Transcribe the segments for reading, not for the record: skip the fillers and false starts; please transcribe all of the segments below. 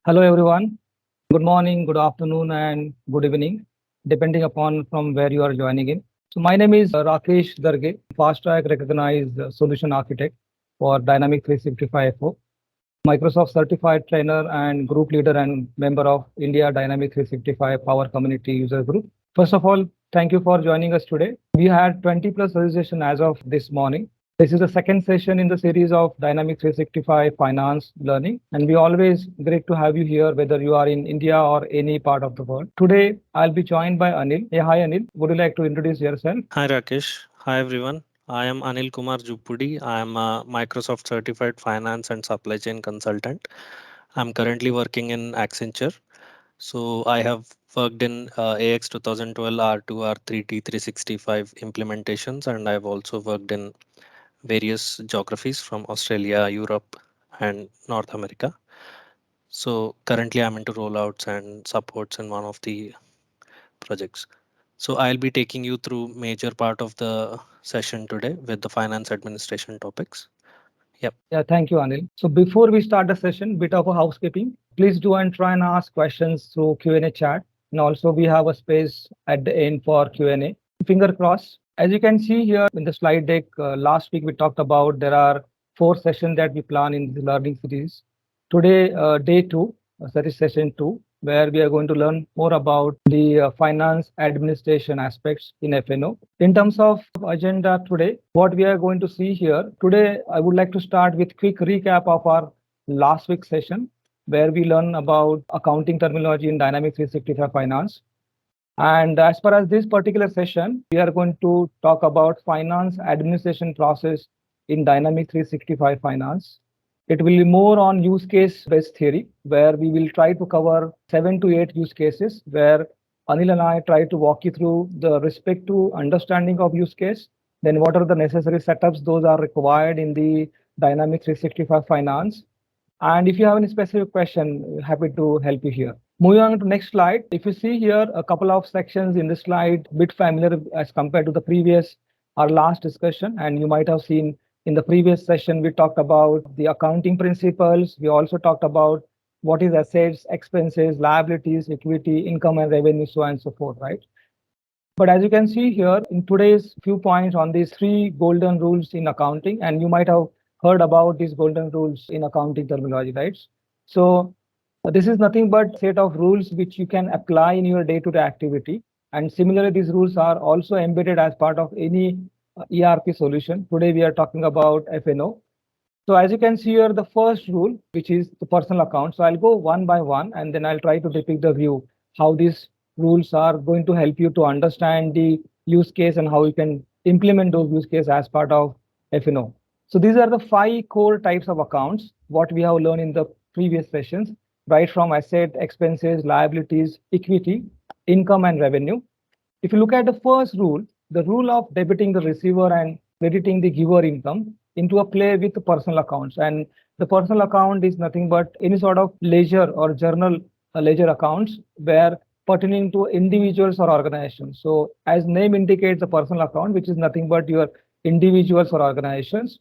Hello, everyone. Good morning, good afternoon, and good evening, depending upon from where you are joining in. So, my name is Rakesh Darge, fast track recognized solution architect for Dynamic 365 FO, Microsoft certified trainer and group leader and member of India Dynamic 365 Power Community User Group. First of all, thank you for joining us today. We had 20 plus registration as of this morning. This is the second session in the series of Dynamic 365 Finance Learning, and we always great to have you here, whether you are in India or any part of the world. Today, I'll be joined by Anil. Hey, hi Anil. Would you like to introduce yourself? Hi Rakesh. Hi everyone. I am Anil Kumar Jupudi. I am a Microsoft certified finance and supply chain consultant. I'm currently working in Accenture. So I have worked in AX 2012 R2 R3 T365 implementations, and I've also worked in various geographies from Australia, Europe, and North America. So currently I'm into rollouts and supports in one of the projects. So I'll be taking you through major part of the session today with the finance administration topics. Yep. Yeah, thank you, Anil. So before we start the session, bit of a housekeeping. Please do and try and ask questions through Q&A chat. And also we have a space at the end for Q&A. Finger crossed. As you can see here in the slide deck, last week we talked about there are 4 sessions that we plan in the learning series. Today, day 2, that is session 2, where we are going to learn more about the finance administration aspects in FNO. In terms of agenda today, what we are going to see here today, I would like to start with quick recap of our last week's session, where we learn about accounting terminology in Dynamics 365 Finance. And as far as this particular session, we are going to talk about finance administration process in Dynamics 365 Finance. It will be more on use case based theory, where we will try to cover 7 to 8 use cases, where Anil and I try to walk you through the respective understanding of use case, then what are the necessary setups those are required in the Dynamics 365 Finance. And if you have any specific question, happy to help you here. Moving on to next slide. If you see here, a couple of sections in the slide, bit familiar as compared to the previous, our last discussion. And you might have seen in the previous session, we talked about the accounting principles. We also talked about what is assets, expenses, liabilities, equity, income and revenue, so on and so forth, right? But as you can see here in today's few points on these 3 golden rules in accounting, and you might have heard about these golden rules in accounting terminology, right? So this is nothing but set of rules which you can apply in your day-to-day activity. And similarly, these rules are also embedded as part of any ERP solution. Today we are talking about FNO. So as you can see here, the first rule, which is the personal account. So I'll go one by one, and then I'll try to depict the view, how these rules are going to help you to understand the use case and how you can implement those use cases as part of FNO. So these are the 5 core types of accounts, what we have learned in the previous sessions, right from asset, expenses, liabilities, equity, income, and revenue. If you look at the first rule, the rule of debiting the receiver and crediting the giver income into a play with the personal accounts. And the personal account is nothing but any sort of ledger or journal ledger accounts where pertaining to individuals or organizations. So as name indicates, a personal account, which is nothing but your individuals or organizations.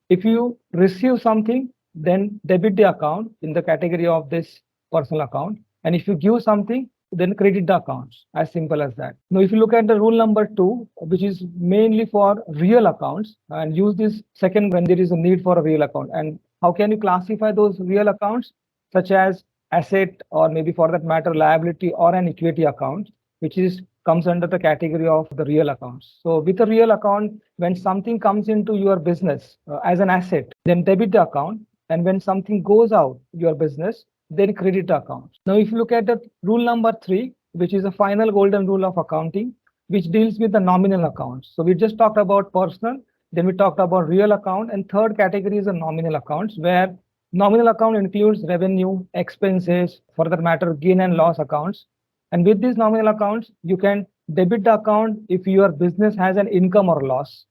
If you receive something, then debit the account in the category of this personal account. And if you give something, then credit the accounts, as simple as that. Now, if you look at the rule number 2, which is mainly for real accounts, and use this second when there is a need for a real account. And how can you classify those real accounts, such as asset or maybe for that matter liability or an equity account, which is comes under the category of the real accounts. So with a real account, when something comes into your business as an asset, then debit the account. And when something goes out your business, then credit the account. Now, if you look at the rule number 3, which is a final golden rule of accounting, which deals with the nominal accounts. So we just talked about personal, then we talked about real account, and third category is the nominal accounts, where nominal account includes revenue, expenses, for that matter, gain and loss accounts. And with these nominal accounts, you can debit the account if your business has an income or loss,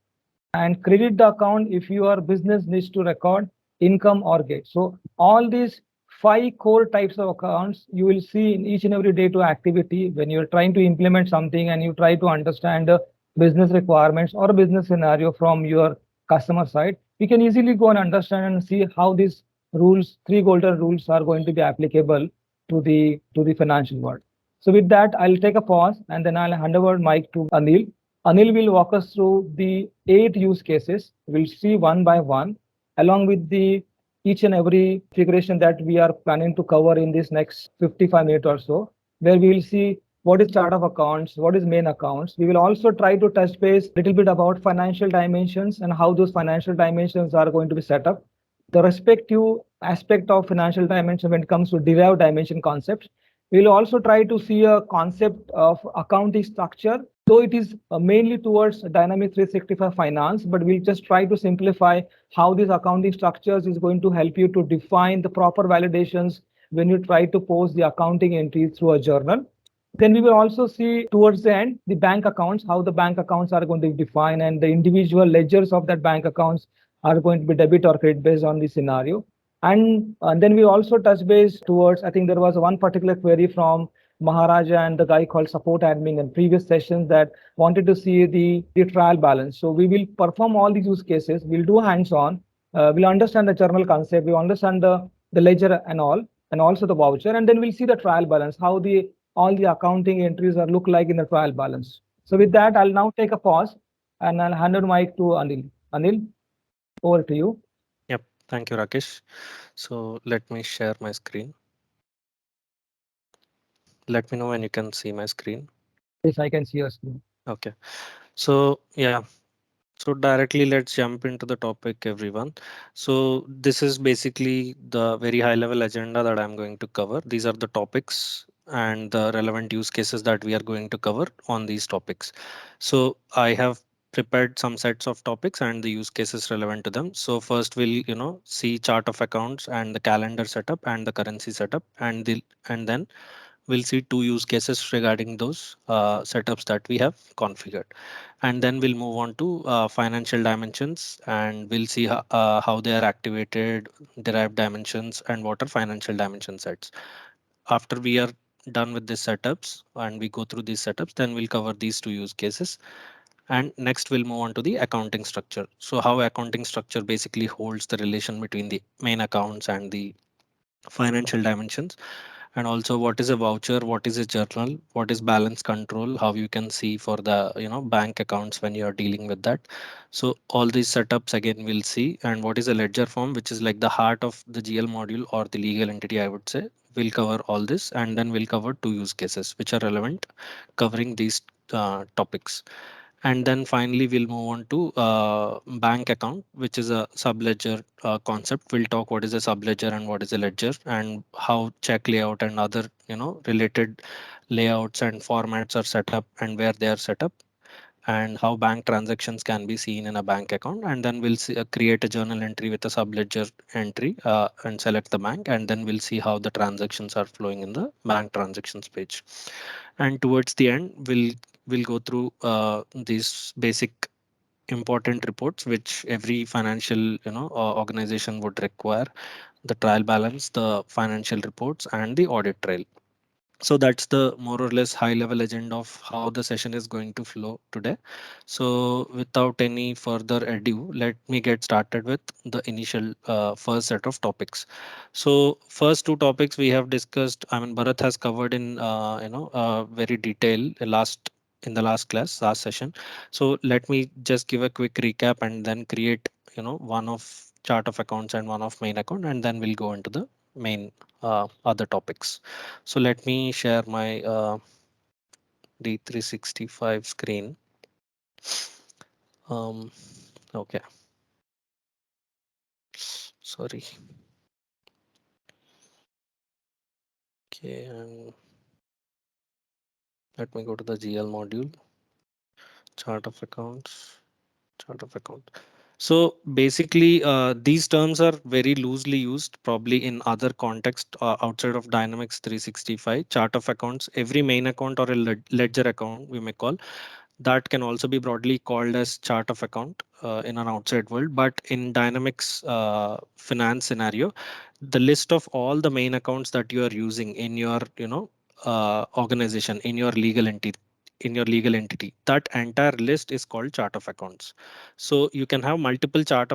and credit the account if your business needs to record income or gain. So all these 5 core types of accounts you will see in each and every day-to activity when you're trying to implement something and you try to understand the business requirements or business scenario from your customer side. You can easily go and understand and see how these rules, 3 golden rules, are going to be applicable to the financial world. So with that, I'll take a pause and then I'll hand over mic to Anil. Anil will walk us through the 8 use cases. We'll see one by one, along with the each and every configuration that we are planning to cover in this next 55 minutes or so, where we will see what is chart of accounts, what is main accounts. We will also try to touch base a little bit about financial dimensions and how those financial dimensions are going to be set up, the respective aspect of financial dimension when it comes to derived dimension concepts. We'll also try to see a concept of accounting structure, though it is mainly towards dynamic 365 finance, but we'll just try to simplify how these accounting structures is going to help you to define the proper validations when you try to post the accounting entry through a journal. Then we will also see towards the end the bank accounts, how the bank accounts are going to be defined, and the individual ledgers of that bank accounts are going to be debit or credit based on the scenario. And then we also touch base towards, I think there was one particular query from Maharaja and the guy called support admin in previous sessions that wanted to see the trial balance. So we will perform all these use cases. We'll do hands-on. We'll understand the journal concept. We understand the ledger and all, and also the voucher. And then we'll see the trial balance, how the all the accounting entries are look like in the trial balance. So with that, I'll now take a pause and I'll hand over mic to Anil. Anil, over to you. Yep. Thank you, Rakesh. So let me share my screen. Let me know when you can see my screen. Yes, I can see your screen. Okay. So yeah. So directly let's jump into the topic, everyone. So this is basically the very high level agenda that I'm going to cover. These are the topics and the relevant use cases that we are going to cover on these topics. So I have prepared some sets of topics and the use cases relevant to them. So first we'll, see chart of accounts and the calendar setup and the currency setup, and then we'll see two use cases regarding those setups that we have configured, and then we'll move on to financial dimensions, and we'll see how they are activated, derived dimensions, and what are financial dimension sets. After we are done with these setups and we go through these setups, then we'll cover these two use cases, and next we'll move on to the accounting structure. So how accounting structure basically holds the relation between the main accounts and the financial dimensions, and also what is a voucher, what is a journal, what is balance control, how you can see for the bank accounts when you are dealing with that. So all these setups again we'll see, and what is a ledger form, which is like the heart of the GL module or the legal entity, I would say. We'll cover all this, and then we'll cover two use cases which are relevant covering these topics. And then finally we'll move on to bank account, which is a subledger concept. We'll talk what is a subledger and what is a ledger, and how check layout and other related layouts and formats are set up and where they are set up, and how bank transactions can be seen in a bank account. And then we'll see, create a journal entry with a subledger entry, and select the bank, and then we'll see how the transactions are flowing in the bank transactions page. And towards the end we'll go through these basic important reports which every financial organization would require: the trial balance, the financial reports, and the audit trail. So that's the more or less high level agenda of how the session is going to flow today. So without any further ado, let me get started with the initial first set of topics. So first two topics we have discussed, I mean, Bharat has covered in very detail last in the last class, last session. So let me just give a quick recap and then create one of chart of accounts and one of main account, and then we'll go into the main other topics. So let me share my D365 screen. Um, okay, sorry. Okay, and let me go to the GL module, chart of accounts, chart of account. So basically, these terms are very loosely used, probably in other context outside of Dynamics 365. Chart of accounts, every main account or a ledger account, we may call that, can also be broadly called as chart of account in an outside world. But in Dynamics finance scenario, the list of all the main accounts that you are using in your organization, in your legal entity, in your legal entity. That entire list is called chart of accounts. So you can have multiple charts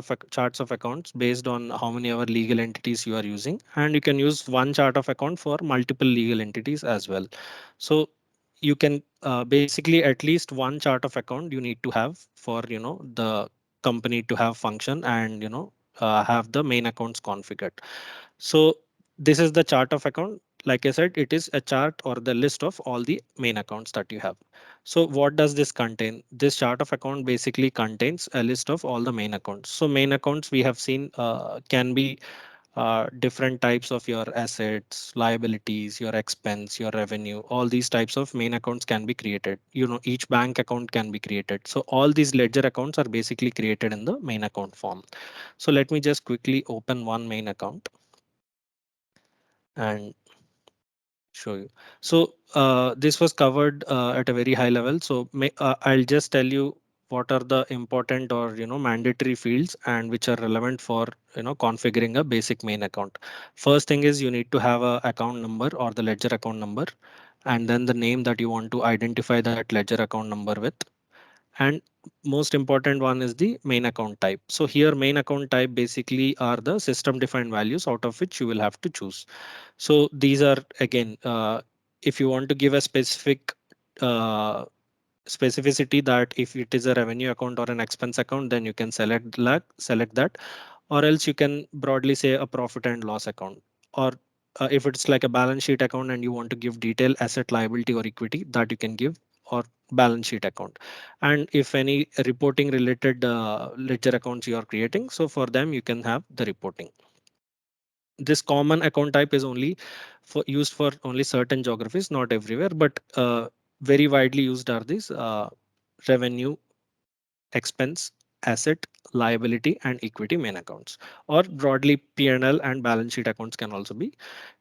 of accounts based on how many other legal entities you are using, and you can use one chart of account for multiple legal entities as well. So you can basically at least one chart of account you need to have for the company to have function, and have the main accounts configured. So this is the chart of account. Like I said, it is a chart or the list of all the main accounts that you have. So what does this contain? This chart of account basically contains a list of all the main accounts. So main accounts we have seen can be different types of your assets, liabilities, your expense, your revenue. All these types of main accounts can be created. Each bank account can be created. So all these ledger accounts are basically created in the main account form. So let me just quickly open one main account and show you. So this was covered at a very high level. So I'll just tell you what are the important or mandatory fields and which are relevant for configuring a basic main account. First thing is you need to have a account number or the ledger account number, and then the name that you want to identify that ledger account number with. And most important one is the main account type. So here main account type basically are the system defined values out of which you will have to choose. So these are again, if you want to give a uh, specificity that if it is a revenue account or an expense account, then you can select that, or else you can broadly say a profit and loss account. Or if it's like a balance sheet account and you want to give detail asset, liability, or equity, that you can give, or balance sheet account. And if any reporting related ledger accounts you are creating, so for them you can have the reporting. This common account type is only used for only certain geographies, not everywhere, but very widely used are these revenue, expense, asset, liability, and equity main accounts. Or broadly, P&L and balance sheet accounts can also be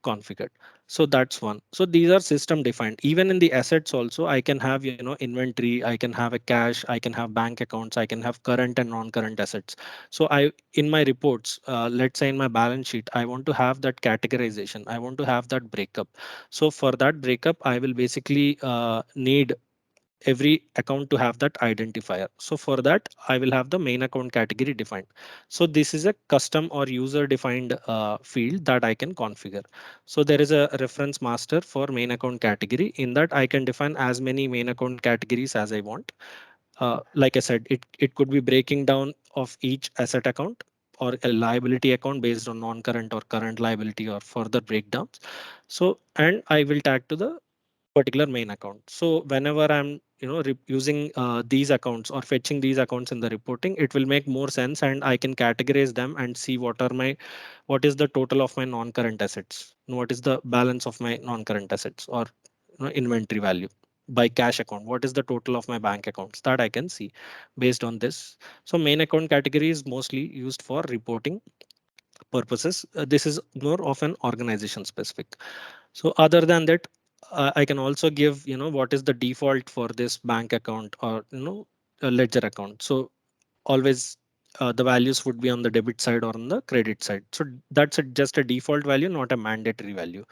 configured. So that's one. So these are system defined. Even in the assets also, I can have inventory, I can have a cash, I can have bank accounts, I can have current and non-current assets. So I in my reports, let's say in my balance sheet, I want to have that categorization. I want to have that breakup. So for that breakup, I will basically need every account to have that identifier. So for that, I will have the main account category defined. So this is a custom or user defined field that I can configure. So there is a reference master for main account category. In that, I can define as many main account categories as I want. Like I said, it could be breaking down of each asset account or a liability account based on non-current or current liability or further breakdowns. So, and I will tag to the particular main account. So whenever I'm using these accounts or fetching these accounts in the reporting, it will make more sense, and I can categorize them and see what is the total of my non-current assets, what is the balance of my non-current assets, or inventory value by cash account, what is the total of my bank accounts, that I can see based on this. So main account category is mostly used for reporting purposes. This is more of an organization specific. So other than that, I can also give what is the default for this bank account or a ledger account. So always the values would be on the debit side or on the credit side. So that's just a default value, not a mandatory value.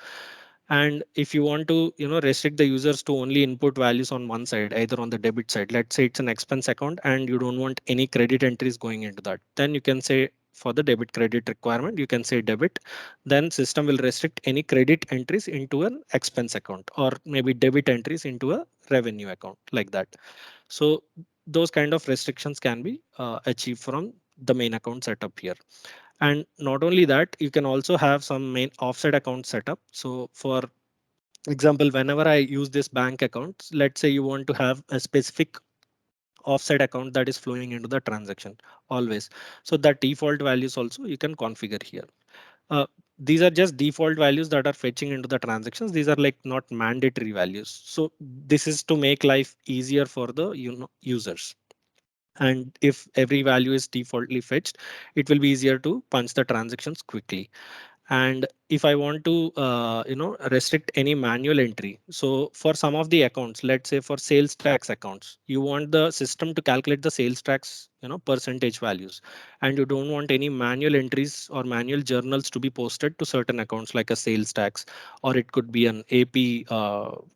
And if you want to restrict the users to only input values on one side, either on the debit side, let's say it's an expense account and you don't want any credit entries going into that, then you can say for the debit credit requirement, you can say debit. Then system will restrict any credit entries into an expense account, or maybe debit entries into a revenue account, like that. So those kind of restrictions can be achieved from the main account setup here. And not only that, you can also have some main offset account setup. So for example, whenever I use this bank account, let's say you want to have a specific offset account that is flowing into the transaction always. So that default values also you can configure here. uh, these are just default values that are fetching into the transactions. These are like not mandatory values. So this is to make life easier for the users. And if every value is defaultly fetched, it will be easier to punch the transactions quickly. And if I want to restrict any manual entry, so for some of the accounts, let's say for sales tax accounts, you want the system to calculate the sales tax percentage values, and you don't want any manual entries or manual journals to be posted to certain accounts like a sales tax, or it could be an AP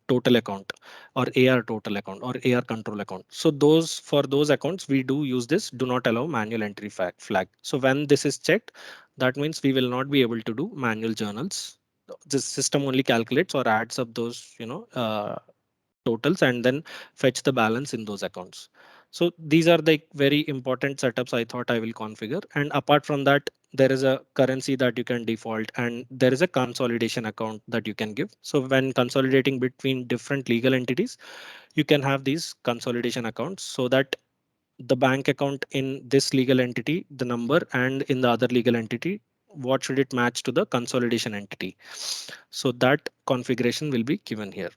total account, or AR total account, or AR control account. So those, for those accounts, we do use this do not allow manual entry flag. So when this is checked, that means we will not be able to do manual journals. The system only calculates or adds up those totals and then fetch the balance in those accounts. So these are the very important setups I thought I will configure. And apart from that, there is a currency that you can default, and there is a consolidation account that you can give. So when consolidating between different legal entities, you can have these consolidation accounts, so that the bank account in this legal entity, the number, and in the other legal entity, what should it match to the consolidation entity. So that configuration will be given here.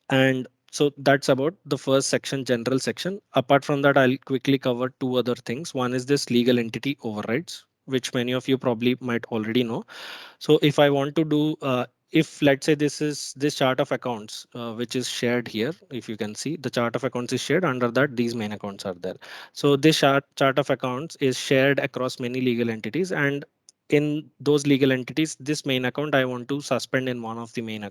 And so that's about the first section, general section. Apart from that, I'll quickly cover two other things. One is this legal entity overrides, which many of you probably might already know. So if I want to do, if let's say this is this chart of accounts, which is shared here, if you can see the chart of accounts is shared, under that these main accounts are there. So this chart of accounts is shared across many legal entities, and in those legal entities, this main account I want to suspend in one of the main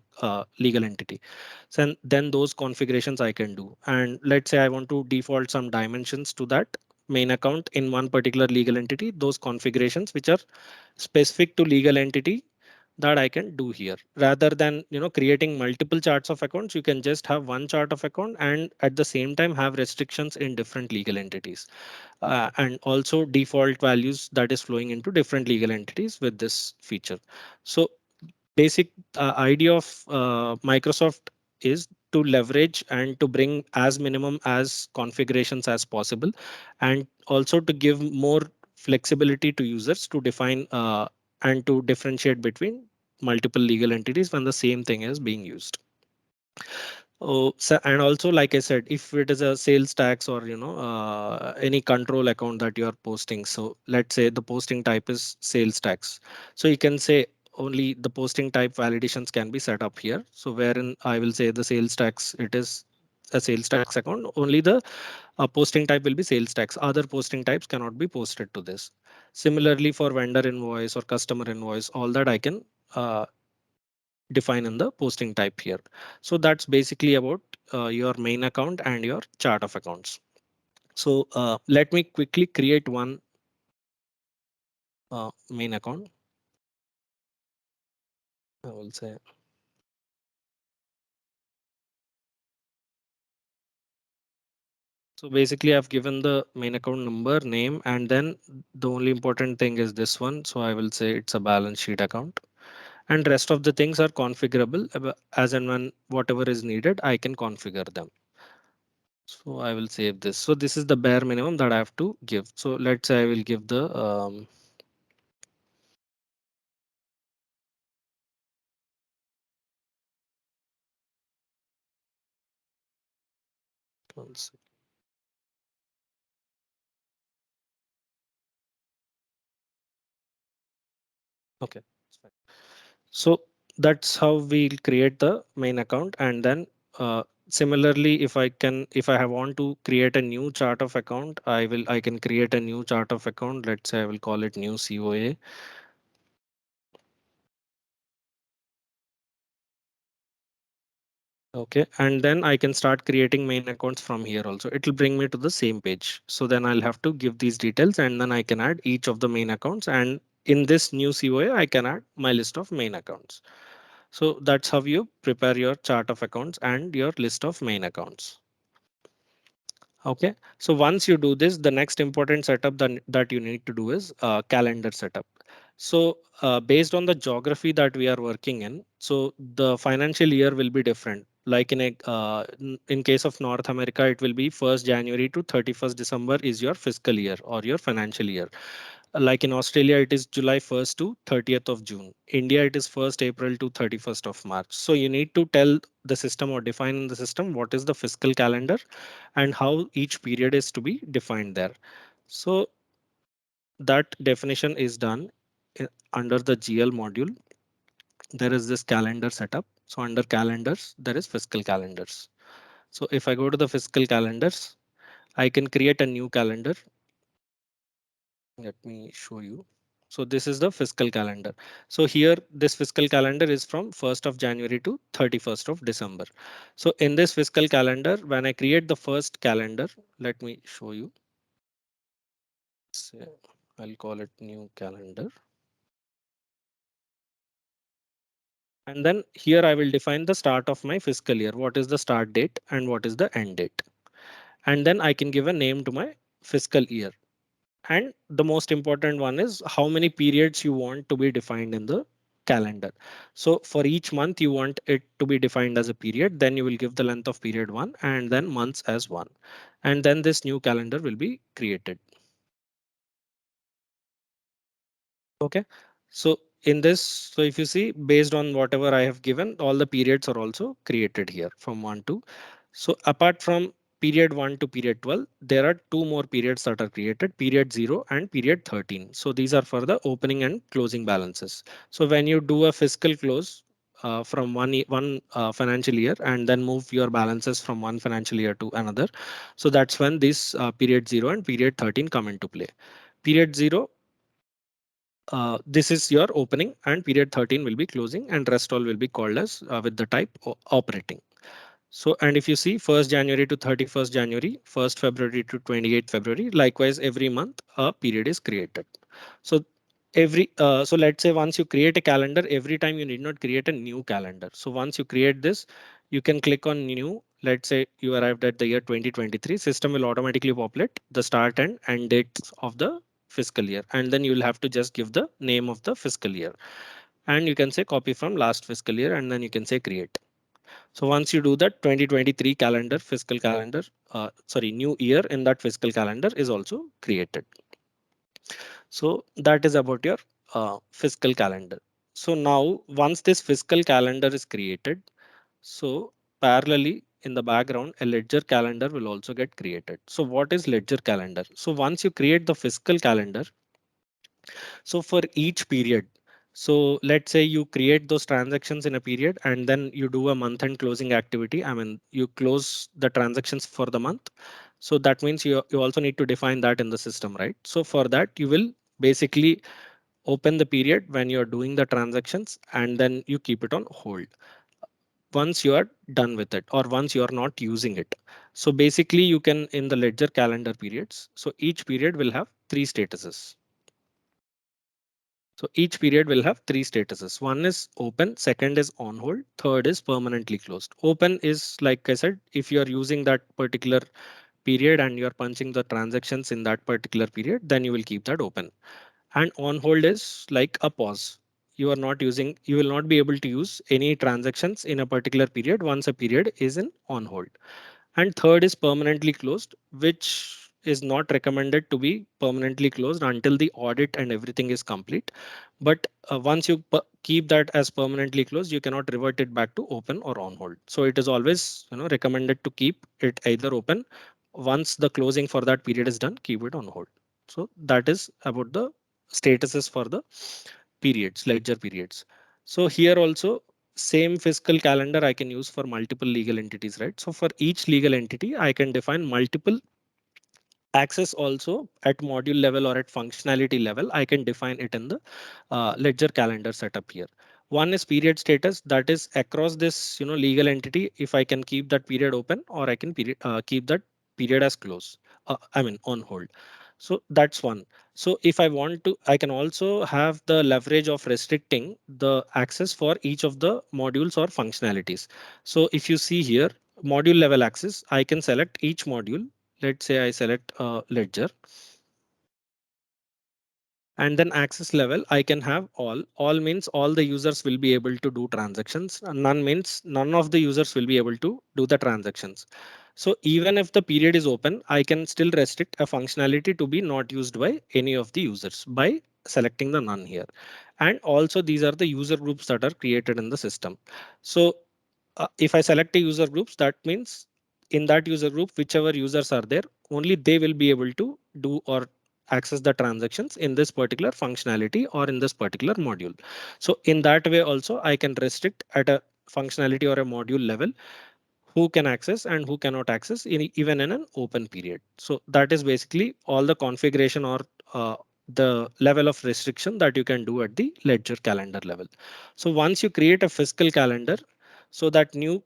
legal entity. So then those configurations I can do. And let's say I want to default some dimensions to that main account in one particular legal entity, those configurations which are specific to legal entity, that I can do here. Rather than creating multiple charts of accounts, you can just have one chart of account and at the same time have restrictions in different legal entities, and also default values that is flowing into different legal entities with this feature. So basic idea of Microsoft is to leverage and to bring as minimum as configurations as possible, and also to give more flexibility to users to define and to differentiate between multiple legal entities when the same thing is being used. Oh, so, and also, like I said, if it is a sales tax or any control account that you are posting, so let's say the posting type is sales tax, so you can say only the posting type validations can be set up here. So wherein I will say the sales tax, it is a sales tax account, only the posting type will be sales tax. Other posting types cannot be posted to this. Similarly, for vendor invoice or customer invoice, all that I can define in the posting type here. So that's basically about your main account and your chart of accounts. So let me quickly create one main account. I will say. So basically, I've given the main account number, name, and then the only important thing is this one. So I will say it's a balance sheet account. And rest of the things are configurable, as and when whatever is needed, I can configure them. So I will save this. So this is the bare minimum that I have to give. So let's say I will give the one sec. Okay. It's fine. So that's how we'll create the main account. And then similarly, if I have want to create a new chart of account, I can create a new chart of account. Let's say I will call it new COA. Okay, and then I can start creating main accounts from here also. It will bring me to the same page. So then I'll have to give these details, and then I can add each of the main accounts. And in this new COA, I can add my list of main accounts. So that's how you prepare your chart of accounts and your list of main accounts. Okay, so once you do this, the next important setup that you need to do is calendar setup. So based on the geography that we are working in, so the financial year will be different. Like in case of North America, it will be 1st January to 31st December is your fiscal year or your financial year. Like in Australia, it is July 1st to 30th of June. India, it is 1st April to 31st of March. So you need to tell the system or define in the system what is the fiscal calendar and how each period is to be defined there. So that definition is done. under the GL module, there is this calendar setup. So under calendars, there is fiscal calendars. So if I go to the fiscal calendars, I can create a new calendar. Let me show you. So this is the fiscal calendar. So here this fiscal calendar is from 1st of January to 31st of December. So in this fiscal calendar, when I create the first calendar, let me show you. So I'll call it new calendar. And then here I will define the start of my fiscal year. What is the start date and what is the end date? And then I can give a name to my fiscal year. And the most important one is how many periods you want to be defined in the calendar. So for each month you want it to be defined as a period, then you will give the length of period 1 and then months as 1. And then this new calendar will be created. Okay. So in this, so if you see, based on whatever I have given, all the periods are also created here from 1 to. So apart from period 1 to period 12, there are two more periods that are created, period 0 and period 13. So these are for the opening and closing balances. So when you do a fiscal close from one financial year and then move your balances from one financial year to another, so that's when this period 0 and period 13 come into play. Period 0, this is your opening, and period 13 will be closing, and rest all will be called as with the type operating. So, and if you see 1st January to 31st January, 1st February to 28th February, likewise every month a period is created. So so let's say once you create a calendar, every time you need not create a new calendar. So once you create this, you can click on new. Let's say you arrived at the year 2023, system will automatically populate the start and end dates of the fiscal year, and then you will have to just give the name of the fiscal year, and you can say copy from last fiscal year, and then you can say create. So once you do that, 2023 calendar, fiscal calendar, sorry, new year in that fiscal calendar is also created. So that is about your fiscal calendar. So now once this fiscal calendar is created, so parallelly in the background, a ledger calendar will also get created. So what is ledger calendar? So once you create the fiscal calendar, so for each period, so let's say you create those transactions in a period and then you do a month end closing activity. I mean, you close the transactions for the month. So that means you also need to define that in the system, right? So for that, you will basically open the period when you're doing the transactions and then you keep it on hold once you are done with it or once you are not using it. So basically you can in the ledger calendar periods. So each period will have three statuses. So each period will have three statuses. One is open, second is on hold, third is permanently closed. Open is, like I said, if you are using that particular period and you're punching the transactions in that particular period, then you will keep that open. And on hold is like a pause. You are not using, you will not be able to use any transactions in a particular period once a period is in on hold. And third is permanently closed, which is not recommended to be permanently closed until the audit and everything is complete. But once you keep that as permanently closed, you cannot revert it back to open or on hold. So it is always recommended to keep it either open. Once the closing for that period is done, keep it on hold. So that is about the statuses for the periods, ledger periods. So here also same fiscal calendar I can use for multiple legal entities, right? So for each legal entity, I can define multiple access also at module level or at functionality level. I can define it in the ledger calendar setup here. One is period status, that is across this legal entity, if I can keep that period open or I can keep that period as close, I mean on hold. So that's one. So if I want to, I can also have the leverage of restricting the access for each of the modules or functionalities. So if you see here, module level access, I can select each module. Let's say I select ledger, and then access level I can have all means all the users will be able to do transactions, and none means none of the users will be able to do the transactions. So even if the period is open, I can still restrict a functionality to be not used by any of the users by selecting the none here. And also these are the user groups that are created in the system. So if I select a user groups, that means in that user group whichever users are there, only they will be able to do or access the transactions in this particular functionality or in this particular module. So in that way also I can restrict at a functionality or a module level who can access and who cannot access even in an open period. So that is basically all the configuration or the level of restriction that you can do at the ledger calendar level. So once you create a fiscal calendar, so that new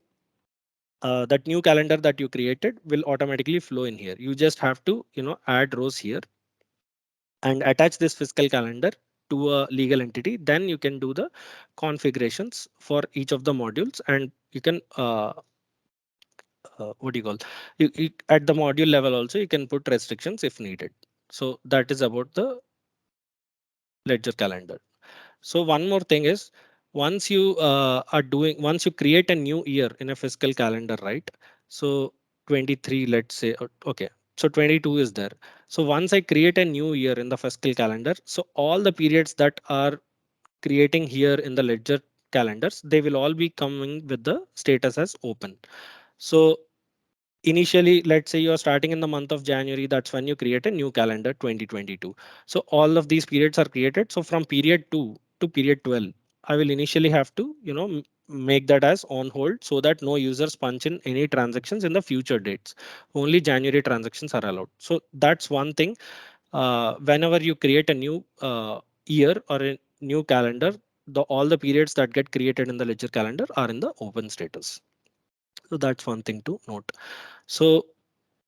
calendar that you created will automatically flow in here. You just have to add rows here and attach this fiscal calendar to a legal entity. Then you can do the configurations for each of the modules, and you can what do you call at the module level also you can put restrictions if needed. So that is about the ledger calendar. So one more thing is, once you create a new year in a fiscal calendar, right? So 23, let's say, okay, so 22 is there. So once I create a new year in the fiscal calendar, so all the periods that are creating here in the ledger calendars, they will all be coming with the status as open. So initially, let's say you're starting in the month of January, that's when you create a new calendar 2022. So all of these periods are created. So from period 2 to period 12, I will initially have to make that as on hold, so that no users punch in any transactions in the future dates. Only January transactions are allowed. So that's one thing. Whenever you create a new year or a new calendar, all the periods that get created in the ledger calendar are in the open status. So that's one thing to note. So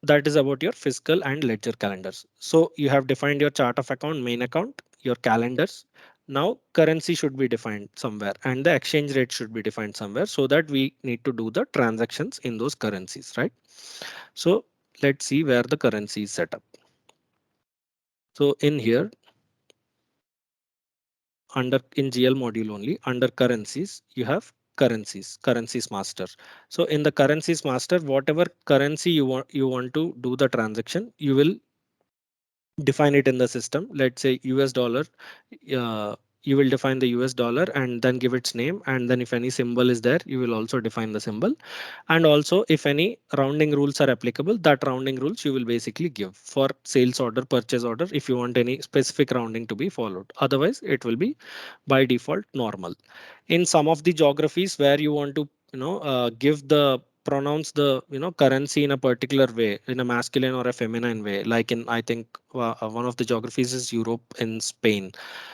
that is about your fiscal and ledger calendars. So you have defined your chart of account, main account, your calendars. Now currency should be defined somewhere and the exchange rate should be defined somewhere, so that we need to do the transactions in those currencies, right? So let's see where the currency is set up. So in here, under in GL module only, under currencies you have currencies master. So in the currencies master, whatever currency you want to do the transaction, you will define it in the system. Let's say US dollar. You will define the US dollar and then give its name, and then if any symbol is there, you will also define the symbol. And also if any rounding rules are applicable, that rounding rules you will basically give for sales order, purchase order, if you want any specific rounding to be followed. Otherwise it will be by default normal. In some of the geographies where you want to give the pronounce the currency in a particular way, in a masculine or a feminine way, like in, I think, one of the geographies is Europe in Spain.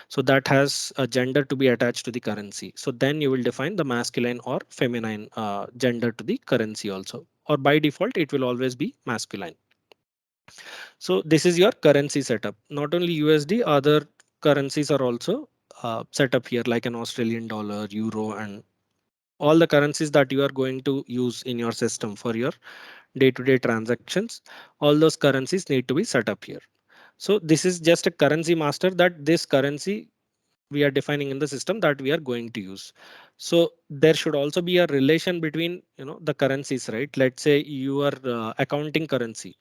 So that has a gender to be attached to the currency. So then you will define the masculine or feminine gender to the currency also, or by default it will always be masculine. So this is your currency setup. Not only USD, other currencies are also set up here, like an Australian dollar, euro, and all the currencies that you are going to use in your system for your day-to-day transactions. All those currencies need to be set up here. So this is just a currency master, that this currency we are defining in the system that we are going to use. So there should also be a relation between the currencies, right? Let's say your accounting currency.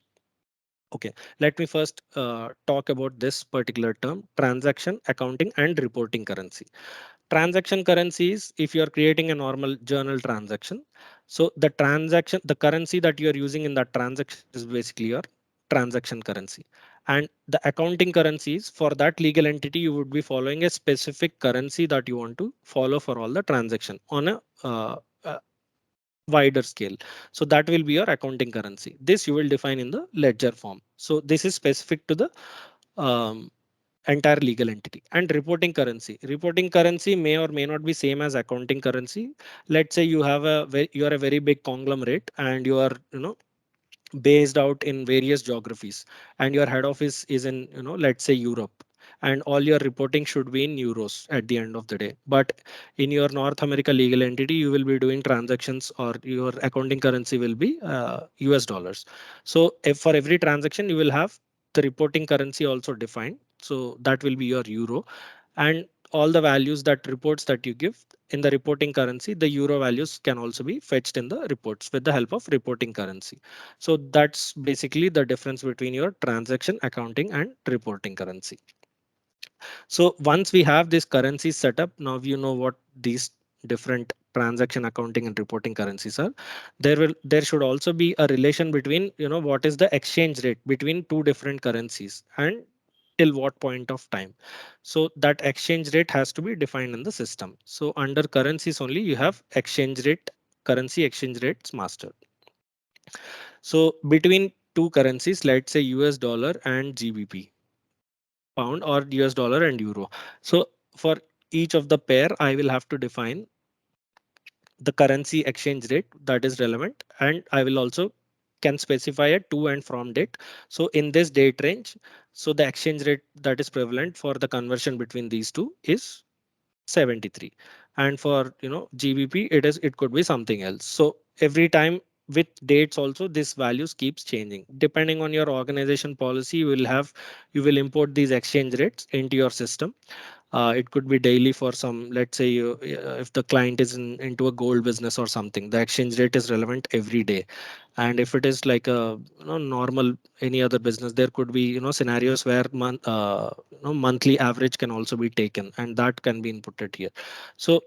Okay, let me first talk about this particular term: transaction, accounting, and reporting currency. Transaction currency is if you are creating a normal journal transaction. So the currency that you are using in that transaction is basically your transaction currency. And the accounting currencies, for that legal entity, you would be following a specific currency that you want to follow for all the transaction on a wider scale. So that will be your accounting currency. This you will define in the ledger form. So this is specific to the um, entire legal entity. And reporting currency may or may not be same as accounting currency. Let's say you are a very big conglomerate and you are based out in various geographies, and your head office is in let's say Europe, and all your reporting should be in euros at the end of the day. But in your North America legal entity, you will be doing transactions, or your accounting currency will be US dollars. So if for every transaction you will have the reporting currency also defined, so that will be your euro. And all the values, that reports that you give in the reporting currency, the euro values can also be fetched in the reports with the help of reporting currency. So that's basically the difference between your transaction, accounting, and reporting currency. So once we have this currency set up, now you know what these different transaction, accounting, and reporting currencies are. There should also be a relation between what is the exchange rate between two different currencies. And till what point of time. So that exchange rate has to be defined in the system. So under currencies only you have exchange rate, currency exchange rates master. So between two currencies, let's say US dollar and GBP, pound, or US dollar and euro. So for each of the pair, I will have to define the currency exchange rate that is relevant, and I will also can specify a to and from date. So in this date range, so the exchange rate that is prevalent for the conversion between these two is 73, and for GBP it could be something else. So every time with dates also this values keeps changing depending on your organization policy. You will import these exchange rates into your system. It could be daily for some, let's say if the client is into a gold business or something, the exchange rate is relevant every day. And if it is like a normal any other business, there could be scenarios where monthly average can also be taken and that can be inputted here. So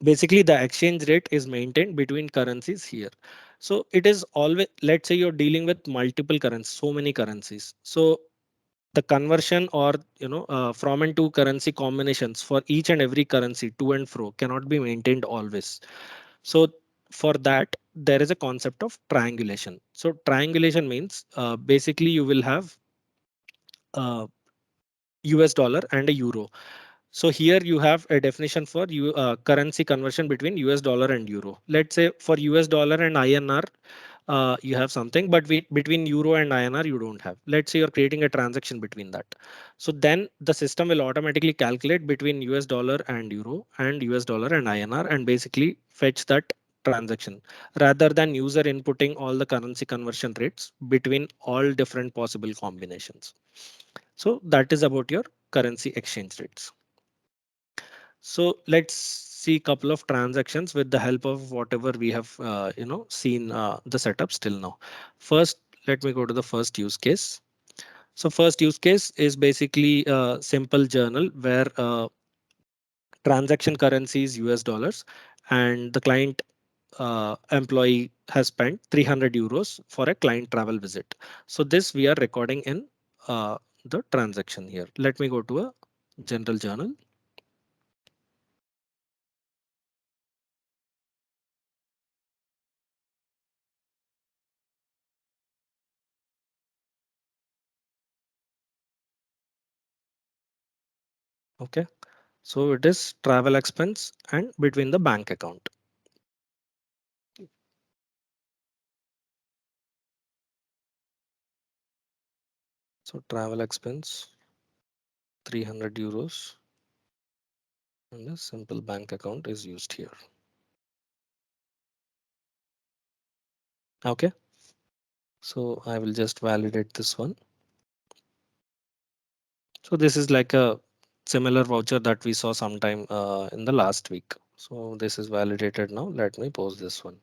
basically the exchange rate is maintained between currencies here. So it is always, let's say you're dealing with multiple currencies, so many currencies. So the conversion or from and to currency combinations for each and every currency to and fro cannot be maintained always. So for that there is a concept of triangulation. So triangulation means basically you will have uh, US dollar and a euro. So here you have a definition for currency conversion between US dollar and euro. Let's say for US dollar and INR, you have something, but between euro and INR you don't have. Let's say you're creating a transaction between that. So then the system will automatically calculate between US dollar and euro and US dollar and INR and basically fetch that transaction rather than user inputting all the currency conversion rates between all different possible combinations. So that is about your currency exchange rates. So let's see a couple of transactions with the help of whatever we have, seen the setup till now. First, let me go to the first use case. So first use case is basically a simple journal where transaction currency is US dollars and the client employee has spent 300 euros for a client travel visit. So this we are recording in the transaction here. Let me go to a general journal. Okay. So it is travel expense and between the bank account. So travel expense 300 euros and a simple bank account is used here. Okay. So I will just validate this one. So this is like a similar voucher that we saw sometime in the last week. So this is validated now. Let me post this one.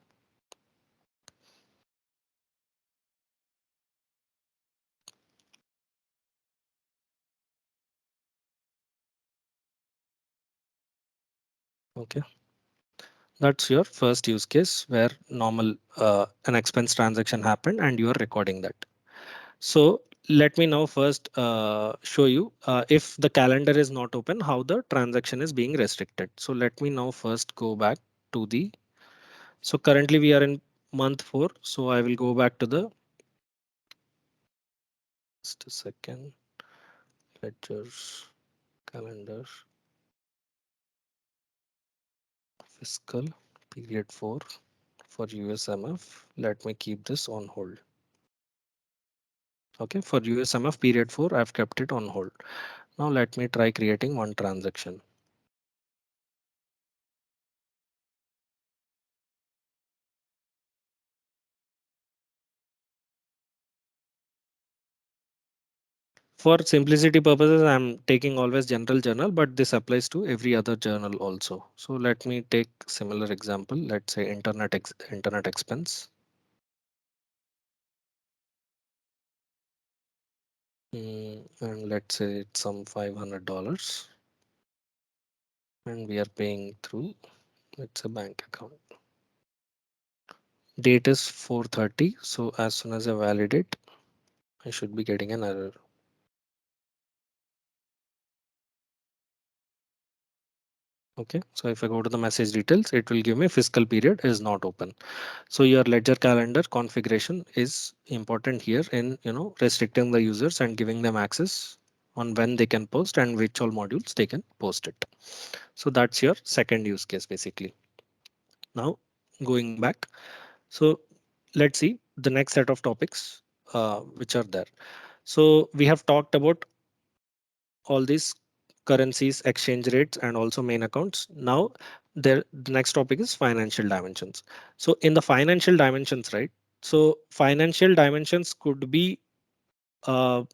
Okay. That's your first use case where normal an expense transaction happened and you are recording that. So let me now first show you if the calendar is not open, how the transaction is being restricted. So let me now first go back to the, so currently we are in month 4. So I will go back to the, just a second, ledgers, calendar, fiscal, period 4 for USMF. Let me keep this on hold. Okay, for USMF period 4, I've kept it on hold. Now let me try creating one transaction. For simplicity purposes, I'm taking always general journal, but this applies to every other journal also. So let me take similar example. Let's say internet expense. And let's say it's some $500 and we are paying through, it's a bank account. Date is 4:30. So as soon as I validate, I should be getting an error. Okay, so if I go to the message details, it will give me fiscal period is not open. So your ledger calendar configuration is important here in restricting the users and giving them access on when they can post and which all modules they can post it. So that's your second use case basically. Now going back, so let's see the next set of topics which are there. So we have talked about all these currencies, exchange rates, and also main accounts. Now, the next topic is financial dimensions. So, in the financial dimensions, right? So, financial dimensions could be uh,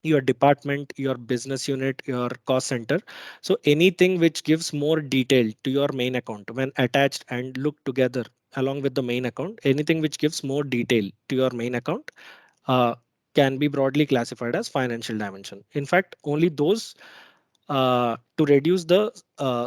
your department, your business unit, your cost center. So, anything which gives more detail to your main account when attached and looked together along with the main account, anything which gives more detail to your main account uh, can be broadly classified as financial dimension. In fact, only those to reduce the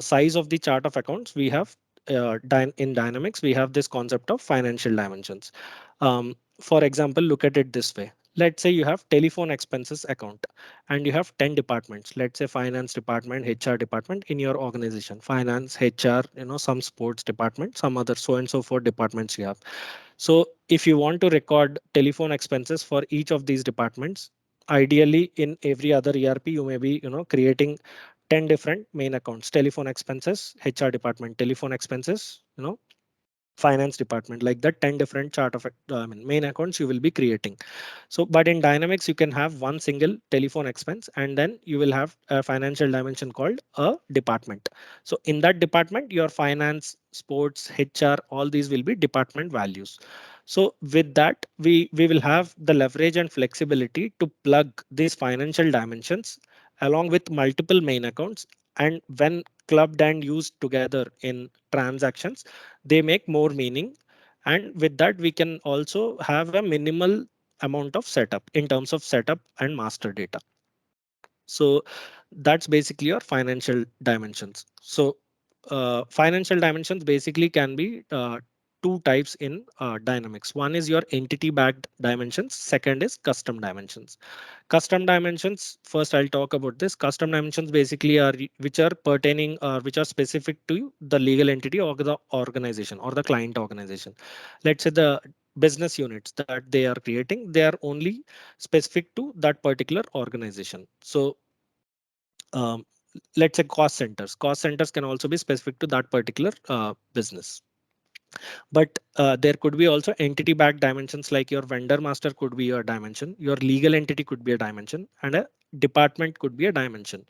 size of the chart of accounts, we have in Dynamics, we have this concept of financial dimensions. For example, look at it this way. Let's say you have telephone expenses account and you have 10 departments. Let's say finance department, HR department in your organization, finance, HR, some sports department, some other so and so forth departments you have. So if you want to record telephone expenses for each of these departments, ideally in every other ERP, you may be, creating 10 different main accounts, telephone expenses, HR department, telephone expenses, finance department, like that 10 different chart of main accounts you will be creating. So but in Dynamics you can have one single telephone expense and then you will have a financial dimension called a department. So in that department your finance, sports, HR, all these will be department values. So with that we will have the leverage and flexibility to plug these financial dimensions along with multiple main accounts, and when clubbed and used together in transactions they make more meaning. And with that we can also have a minimal amount of setup in terms of setup and master data. So that's basically your financial dimensions. So financial dimensions basically can be two types in Dynamics. One is your entity backed dimensions, second is custom dimensions. Custom dimensions, first I'll talk about this. Custom dimensions basically are which are pertaining which are specific to the legal entity or the organization or the client organization. Let's say the business units that they are creating, they are only specific to that particular organization. So um, let's say cost centers can also be specific to that particular business. But there could be also entity backed dimensions, like your vendor master could be a dimension, your legal entity could be a dimension, and a department could be a dimension.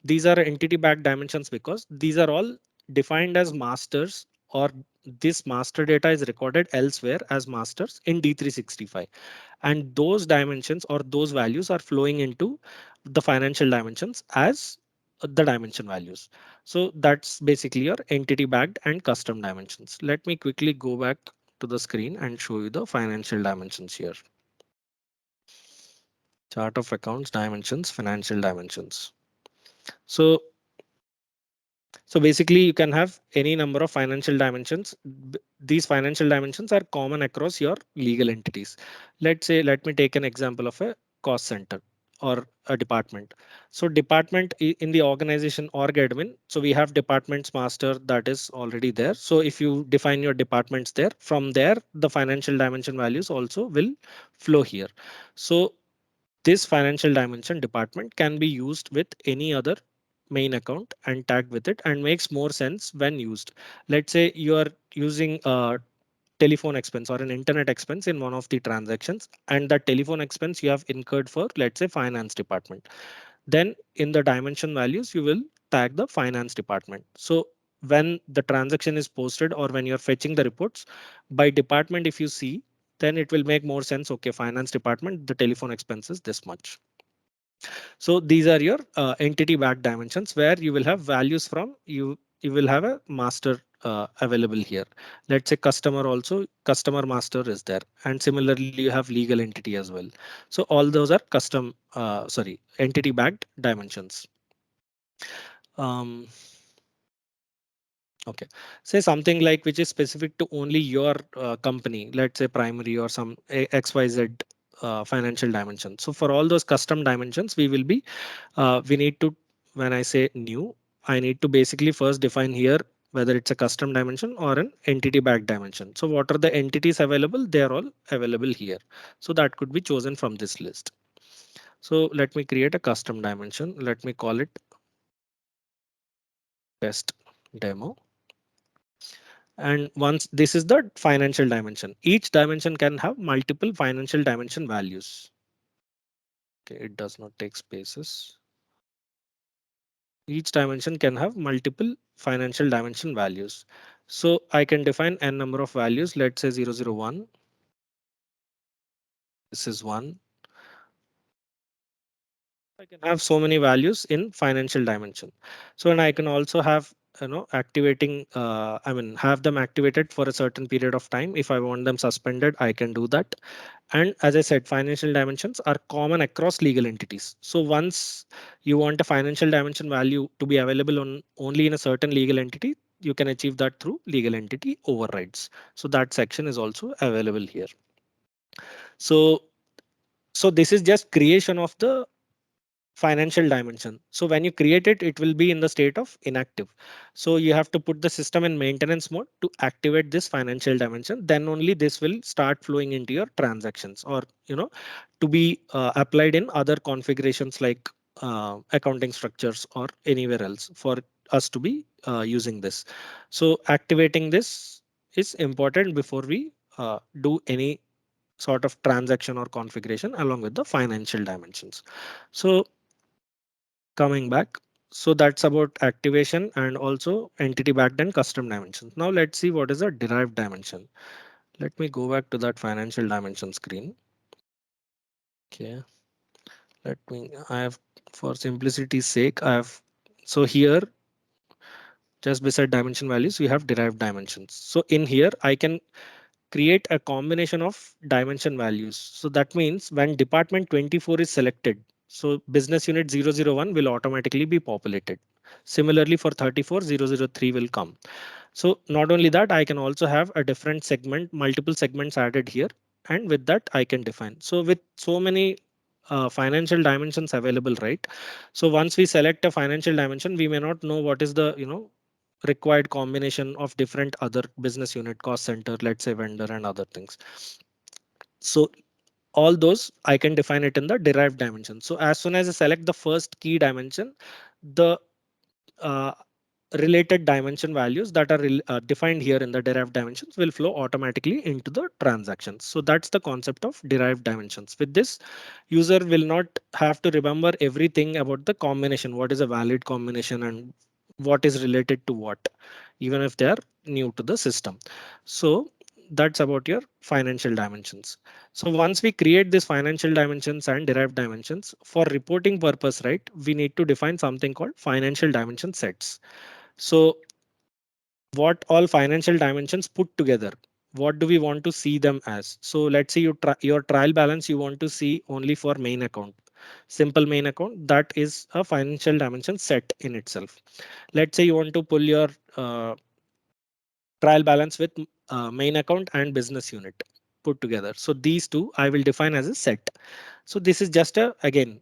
These are entity backed dimensions because these are all defined as masters, or this master data is recorded elsewhere as masters in D365, and those dimensions or those values are flowing into the financial dimensions as the dimension values. So that's basically your entity backed and custom dimensions. Let me quickly go back to the screen and show you the financial dimensions here. Chart of accounts, dimensions, financial dimensions. So basically you can have any number of financial dimensions. These financial dimensions are common across your legal entities. Let's say, let me take an example of a cost center or a department. So department in the organization org admin. So we have departments master that is already there. So if you define your departments there, from there the financial dimension values also will flow here. So this financial dimension department can be used with any other main account and tagged with it, and makes more sense when used. Let's say you are using a telephone expense or an internet expense in one of the transactions, and that telephone expense you have incurred for, let's say, finance department. Then in the dimension values you will tag the finance department. So when the transaction is posted or when you're fetching the reports by department, if you see, then it will make more sense. Okay, finance department, the telephone expense is this much. So these are your entity backed dimensions where you will have values from you will have a master available here. Let's say customer, also customer master is there, and similarly you have legal entity as well. So all those are custom sorry, entity backed dimensions. um, okay, say something like which is specific to only your company, let's say primary or some xyz financial dimension. So for all those custom dimensions we will be we need to, when I say new, I need to basically first define here whether it's a custom dimension or an entity backed dimension. So what are the entities available? They are all available here. So that could be chosen from this list. So let me create a custom dimension. Let me call it test demo. And once this is the financial dimension, each dimension can have multiple financial dimension values. Okay, it does not take spaces. Each dimension can have multiple financial dimension values. So I can define n number of values. Let's say 001. This is 1. I can have so many values in financial dimension. So and I can also have activating I mean have them activated for a certain period of time. If I want them suspended, I can do that. And as I said, financial dimensions are common across legal entities. So once you want a financial dimension value to be available on only in a certain legal entity, you can achieve that through legal entity overrides. So that section is also available here. So so this is just creation of the financial dimension. So when you create it, it will be in the state of inactive. So you have to put the system in maintenance mode to activate this financial dimension. Then only this will start flowing into your transactions, or to be applied in other configurations like accounting structures or anywhere else for us to be using this. So activating this is important before we do any sort of transaction or configuration along with the financial dimensions. So coming back, so that's about activation and also entity backed and custom dimensions. Now let's see what is a derived dimension. Let me go back to that financial dimension screen. Okay, let me, I have, for simplicity's sake, I have, so here just beside dimension values we have derived dimensions. So in here I can create a combination of dimension values. So that means when department 24 is selected, so business unit 001 will automatically be populated. Similarly for 34, 003 will come. So not only that, I can also have a different segment, multiple segments added here. And with that, I can define. So with so many financial dimensions available, right? So once we select a financial dimension, we may not know what is the, required combination of different other business unit, cost center, let's say vendor and other things. So all those I can define it in the derived dimension. So as soon as I select the first key dimension, the uh, related dimension values that are defined here in the derived dimensions will flow automatically into the transactions. So that's the concept of derived dimensions. With this, user will not have to remember everything about the combination, what is a valid combination and what is related to what, even if they are new to the system. So that's about your financial dimensions. So once we create these financial dimensions and derived dimensions for reporting purpose, right, we need to define something called financial dimension sets. So what all financial dimensions put together, what do we want to see them as? So let's say your trial balance you want to see only for main account, simple main account, that is a financial dimension set in itself. Let's say you want to pull your trial balance with main account and business unit put together. So these two I will define as a set. So this is just a again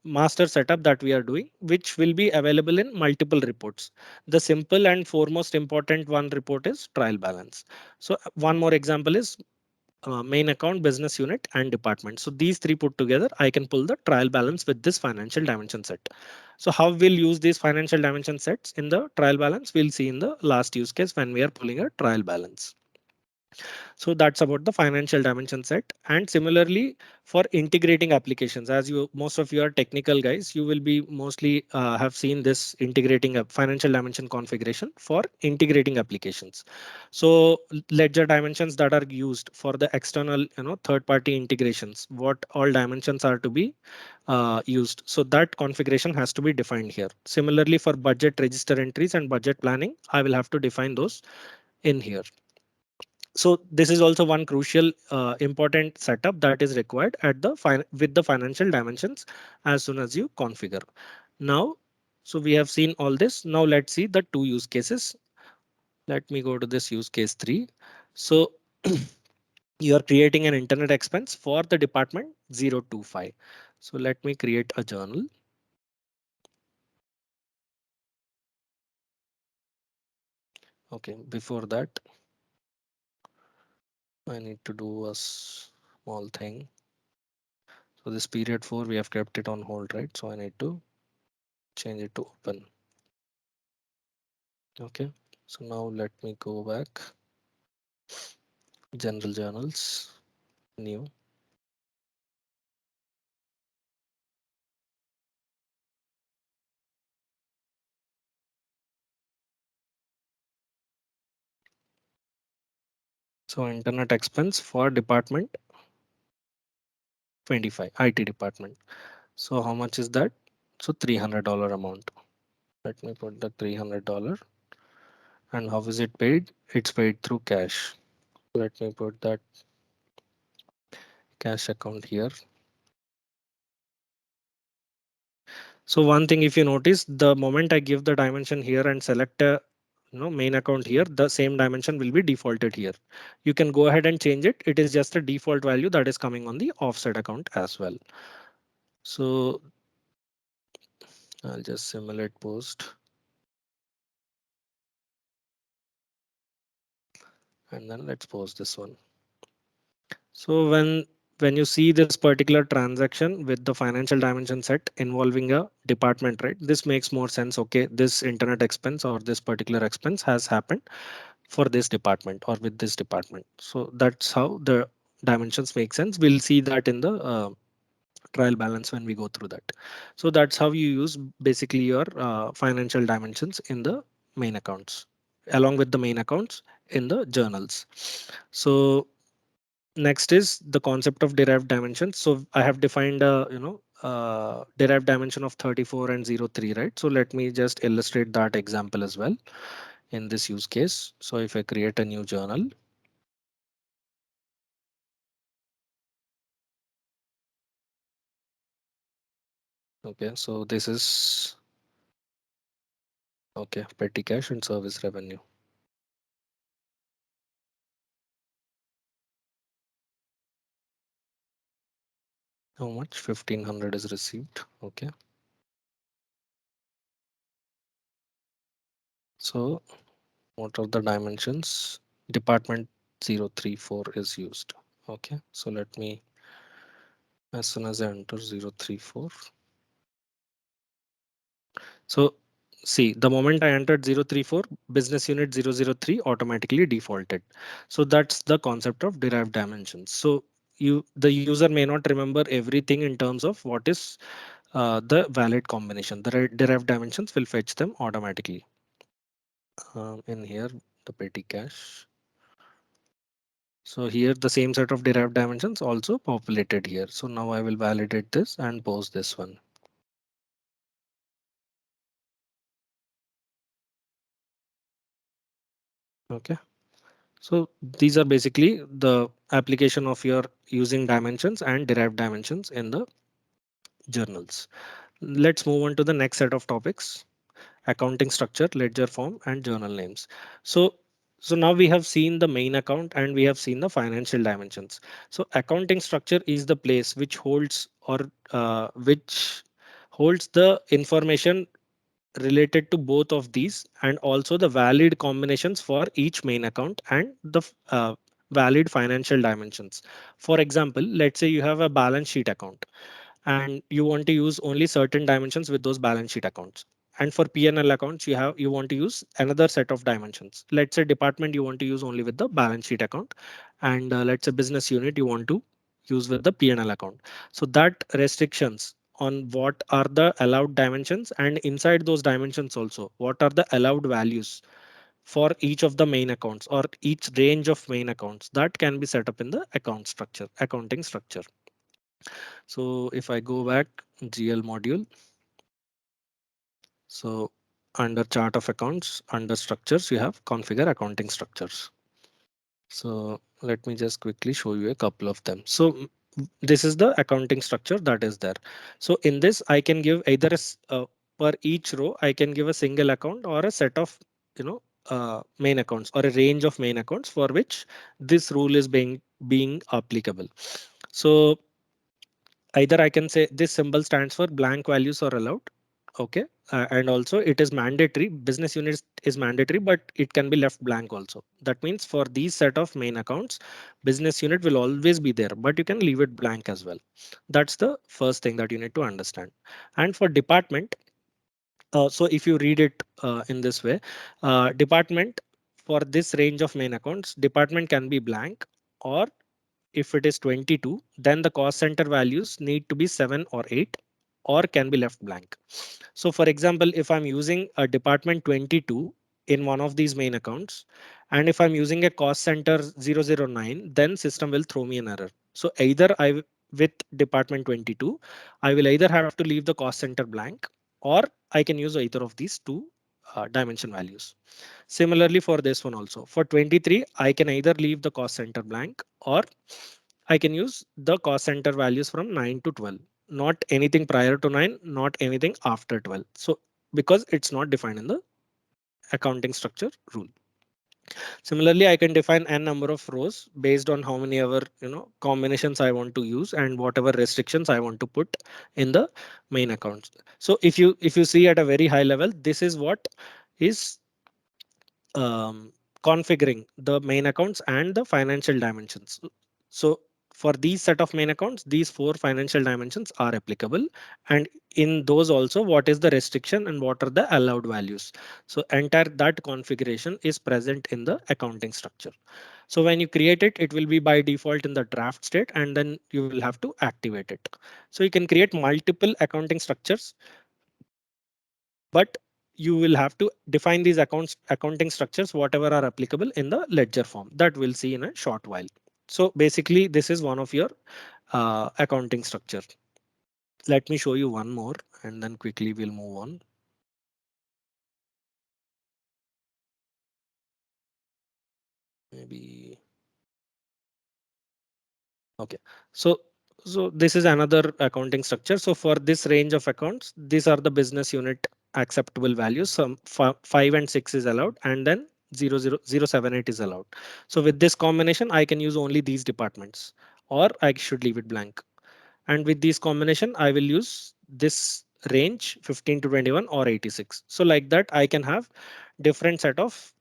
master setup that we are doing, which will be available in multiple reports. The simple and foremost important one report is trial balance. So one more example is main account, business unit and department. So these three put together, I can pull the trial balance with this financial dimension set. So how we'll use these financial dimension sets in the trial balance, we'll see in the last use case when we are pulling a trial balance. So that's about the financial dimension set. And similarly for integrating applications, as you most of you are technical guys, you will be mostly have seen this integrating a financial dimension configuration for integrating applications. So ledger dimensions that are used for the external third party integrations, what all dimensions are to be used. So that configuration has to be defined here. Similarly for budget register entries and budget planning, I will have to define those in here. So this is also one crucial important setup that is required at the with the financial dimensions as soon as you configure. Now, so we have seen all this. Now let's see the two use cases. Let me go to this use case 3. So you are creating an internet expense for the department 025. So let me create a journal. Okay, before that, I need to do a small thing. So this period 4, we have kept it on hold, right? So I need to change it to open. Okay, so now let me go back. General journals, new. So internet expense for department 25, IT department. So how much is that? So $300 amount. Let me put the $300. And how is it paid? It's paid through cash. Let me put that cash account here. So one thing, if you notice, the moment I give the dimension here and select a main account here, the same dimension will be defaulted here. You can go ahead and change it. It is just a default value that is coming on the offset account as well. So I'll just simulate post, and then let's post this one. So when you see this particular transaction with the financial dimension set involving a department, right? This makes more sense. Okay, this internet expense or this particular expense has happened for this department or with this department. So that's how the dimensions make sense. We'll see that in the trial balance when we go through that. So that's how you use basically your financial dimensions in the main accounts along with the main accounts in the journals. So next is the concept of derived dimensions. So I have defined a derived dimension of 34 and 03, right? So let me just illustrate that example as well in this use case. So if I create a new journal, okay, so this is okay, petty cash and service revenue. How much? 1500 is received. Okay, so what are the dimensions? Department 034 is used. Okay, so let me, as soon as I enter 034, so see, the moment I entered 034, business unit 003 automatically defaulted. So that's the concept of derived dimensions. So the user may not remember everything in terms of what is the valid combination. The derived dimensions will fetch them automatically. In here, the petty cash. So here the same set of derived dimensions also populated here. So now I will validate this and post this one. Okay. So these are basically the application of your using dimensions and derived dimensions in the journals. Let's move on to the next set of topics: accounting structure, ledger form, and journal names. So so now we have seen the main account and we have seen the financial dimensions. So accounting structure is the place which holds which holds the information related to both of these and also the valid combinations for each main account and the valid financial dimensions. For example, let's say you have a balance sheet account and you want to use only certain dimensions with those balance sheet accounts, and for P&L accounts you want to use another set of dimensions. Let's say department you want to use only with the balance sheet account, and let's say business unit you want to use with the P&L account. So that restrictions on what are the allowed dimensions, and inside those dimensions also what are the allowed values for each of the main accounts or each range of main accounts, that can be set up in the accounting structure. So if I go back, GL module, so under chart of accounts, under structures, you have configure accounting structures. So let me just quickly show you a couple of them. So this is the accounting structure that is there. So in this, I can give either per each row, I can give a single account or a set of, main accounts or a range of main accounts for which this rule is being applicable. So either I can say this symbol stands for blank values are allowed, Okay. And also it is mandatory. Business unit is mandatory, but it can be left blank also. That means for these set of main accounts, business unit will always be there, but you can leave it blank as well. That's the first thing that you need to understand. And for department, so if you read it in this way, department, for this range of main accounts, department can be blank, or if it is 22, then the cost center values need to be 7 or 8, or can be left blank. So for example, if I'm using a department 22 in one of these main accounts, and if I'm using a cost center 009, then system will throw me an error. So either with department 22, I will either have to leave the cost center blank, or I can use either of these two dimension values. Similarly for this one also, for 23, I can either leave the cost center blank, or I can use the cost center values from 9 to 12, not anything prior to 9, not anything after 12. So because it's not defined in the accounting structure rule. Similarly, I can define n number of rows based on how many ever combinations I want to use and whatever restrictions I want to put in the main accounts. So if you see at a very high level, this is what is configuring the main accounts and the financial dimensions. So for these set of main accounts, these four financial dimensions are applicable, and in those also, what is the restriction and what are the allowed values. So entire that configuration is present in the accounting structure. So when you create it, it will be by default in the draft state, and then you will have to activate it. So you can create multiple accounting structures, but you will have to define these accounting structures whatever are applicable in the ledger form, that we'll see in a short while. So basically this is one of your accounting structure. Let me show you one more and then quickly we'll move on. Maybe. Okay. So this is another accounting structure. So for this range of accounts, these are the business unit acceptable values. Some 5 and 6 is allowed, and then 00078 is allowed. So with this combination, I can use only these departments, or I should leave it blank. And with this combination, I will use this range 15 to 21 or 86. So like that, I can have different set of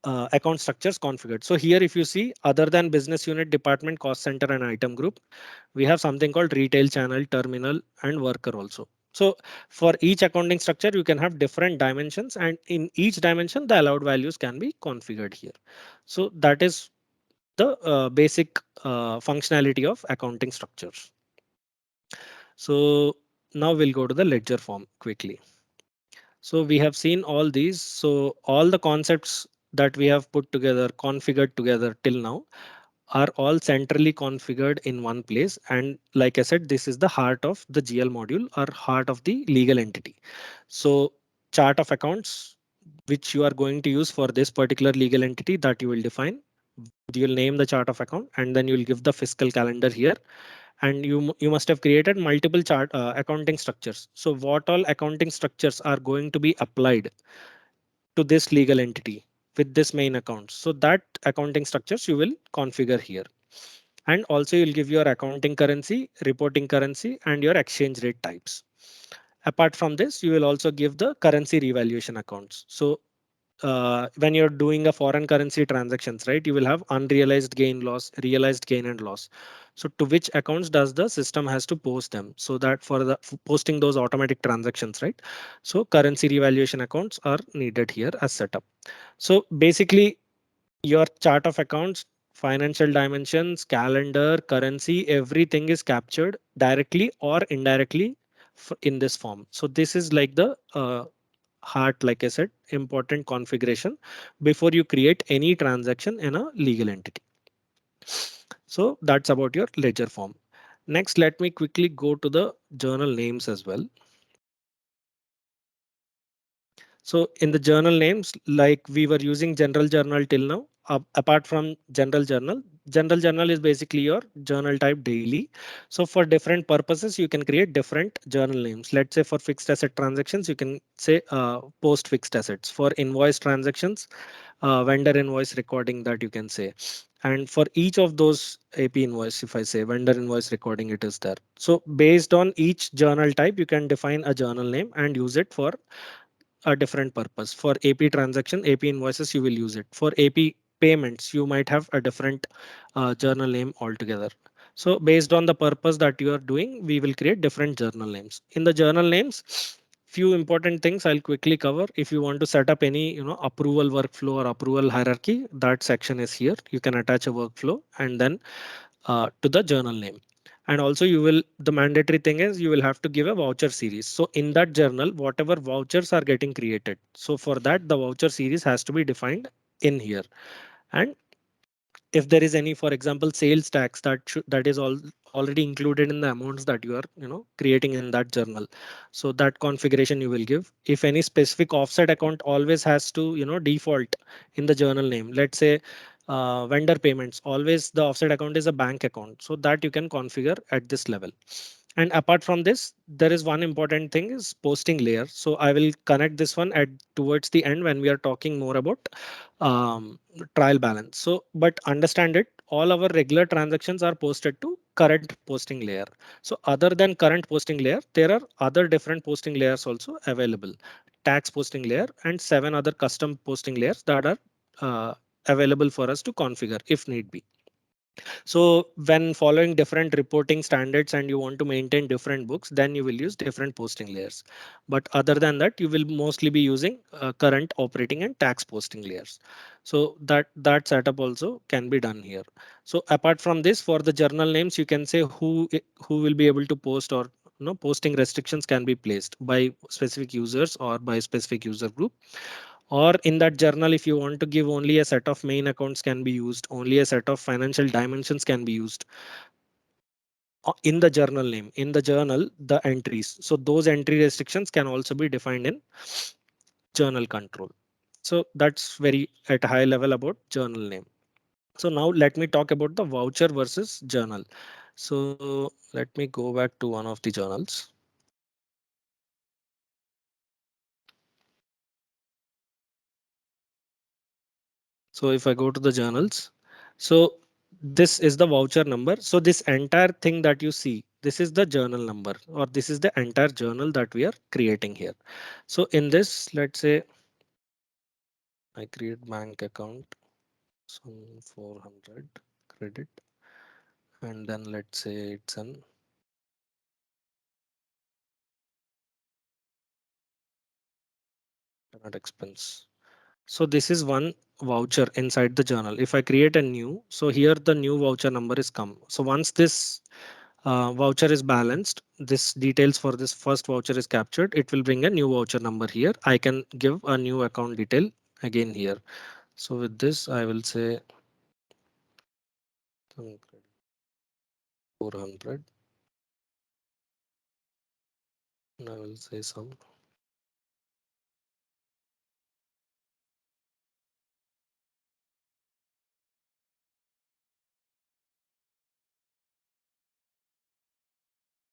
account structures configured. So here, if you see, other than business unit, department, cost center, and item group, we have something called retail channel, terminal, and worker also. So for each accounting structure, you can have different dimensions, and in each dimension, the allowed values can be configured here. So that is the basic functionality of accounting structures. So now we'll go to the ledger form quickly. So we have seen all these. So all the concepts that we have put together, configured together till now, are all centrally configured in one place. And like I said, this is the heart of the GL module, or heart of the legal entity. So chart of accounts, which you are going to use for this particular legal entity, that you will define. You'll name the chart of account, and then you'll give the fiscal calendar here. And you must have created multiple chart accounting structures. So what all accounting structures are going to be applied to this legal entity with this main account? So that accounting structures you will configure here. And also you'll give your accounting currency, reporting currency, and your exchange rate types. Apart from this, you will also give the currency revaluation accounts. So when you're doing a foreign currency transactions, right, you will have unrealized gain loss, realized gain and loss. So to which accounts does the system has to post them, so that for the posting those automatic transactions, right? So currency revaluation accounts are needed here as setup. So basically your chart of accounts, financial dimensions, calendar, currency, everything is captured directly or indirectly in this form. So this is like the heart, like I said, important configuration before you create any transaction in a legal entity. So that's about your ledger form. Next, let me quickly go to the journal names as well. So in the journal names, like we were using general journal till now, apart from general journal is basically your journal type daily. So for different purposes, you can create different journal names. Let's say for fixed asset transactions, you can say post fixed assets. For invoice transactions, vendor invoice recording, that you can say. And for each of those AP invoice, if I say vendor invoice recording, it is there. So based on each journal type, you can define a journal name and use it for a different purpose. For AP transaction, AP invoices, you will use it. For AP payments, you might have a different journal name altogether. So based on the purpose that you are doing, we will create different journal names. In the journal names, few important things I'll quickly cover. If you want to set up any approval workflow or approval hierarchy, that section is here. You can attach a workflow and then to the journal name. And also you will, the mandatory thing is you will have to give a voucher series. So in that journal, whatever vouchers are getting created, so for that the voucher series has to be defined in here. And if there is any, for example, sales tax that is all already included in the amounts that you are creating in that journal, so that configuration you will give. If any specific offset account always has to default in the journal name, let's say vendor payments, always the offset account is a bank account, so that you can configure at this level. And apart from this, there is one important thing is posting layer. So I will connect this one at towards the end when we are talking more about trial balance. So but understand it, all our regular transactions are posted to current posting layer. So other than current posting layer, there are other different posting layers also available. Tax posting layer and 7 other custom posting layers that are uh, available for us to configure if need be. So when following different reporting standards and you want to maintain different books, then you will use different posting layers. But other than that, you will mostly be using current operating and tax posting layers. So that setup also can be done here. So apart from this, for the journal names, you can say who will be able to post, or posting restrictions can be placed by specific users or by specific user group. Or in that journal, if you want to give only a set of main accounts can be used, only a set of financial dimensions can be used in the journal name, in the journal, the entries. So those entry restrictions can also be defined in journal control. So that's very at a high level about journal name. So now let me talk about the voucher versus journal. So let me go back to one of the journals. So if I go to the journals, so this is the voucher number. So this entire thing that you see, this is the journal number, or this is the entire journal that we are creating here. So in this, let's say I create bank account, some 400 credit, and then let's say it's an internet expense. So this is one voucher inside the journal. If I create a new, so here the new voucher number is come. So once this voucher is balanced, this details for this first voucher is captured, it will bring a new voucher number here. I can give a new account detail again here. So with this, I will say 400, and I will say some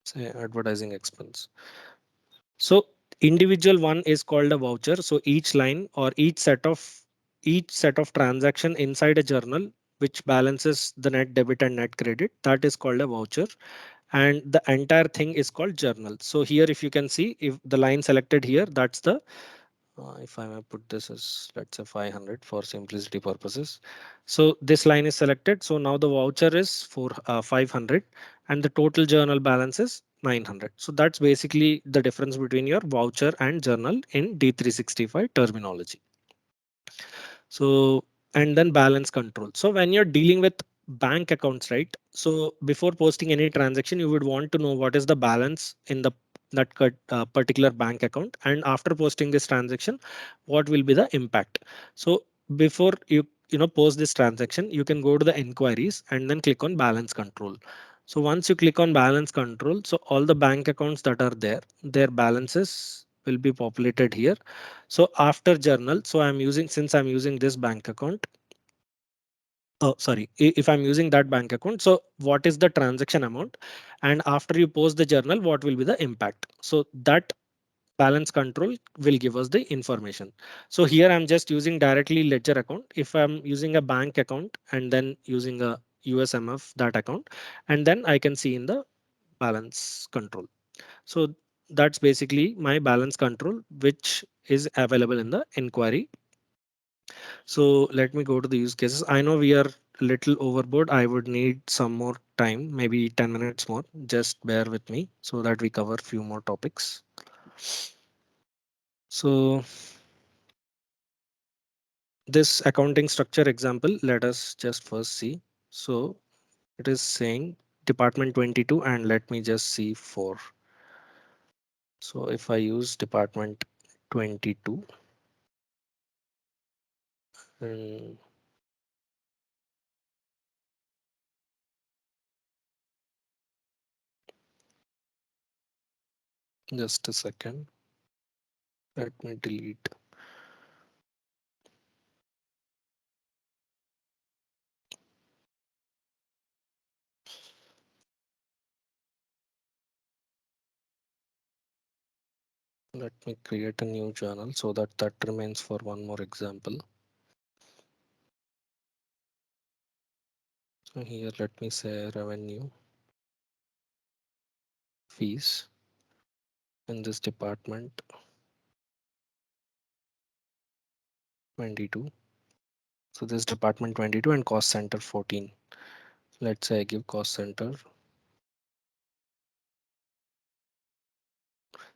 say advertising expense. So individual one is called a voucher. So each line or each set of transaction inside a journal which balances the net debit and net credit, that is called a voucher. And the entire thing is called journal. So here if you can see, if the line selected here, that's the if I may put this as, let's say, 500 for simplicity purposes. So this line is selected. So now the voucher is for 500 and the total journal balance is 900. So that's basically the difference between your voucher and journal in D365 terminology. So, and then balance control. So when you're dealing with bank accounts, right? So before posting any transaction, you would want to know what is the balance in the particular bank account, and after posting this transaction, what will be the impact. So before you post this transaction, you can go to the inquiries and then click on balance control. So once you click on balance control, so all the bank accounts that are there, their balances will be populated here. So after journal, so I'm using, since I'm using this bank account, oh sorry, if I'm using that bank account, so what is the transaction amount, and after you post the journal, what will be the impact. So that balance control will give us the information. So here I'm just using directly ledger account. If I'm using a bank account and then using a USMF that account, and then I can see in the balance control. So that's basically my balance control, which is available in the inquiry. So let me go to the use cases. I know we are little overboard. I would need some more time, maybe 10 minutes more. Just bear with me so that we cover few more topics. So this accounting structure example, let us just first see. So it is saying department 22, and let me just see 4. So if I use department 22, and just a second, let me delete. Let me create a new journal so that that remains for one more example. So here, let me say revenue fees in this department 22. So this department 22 and cost center 14. Let's say I give cost center.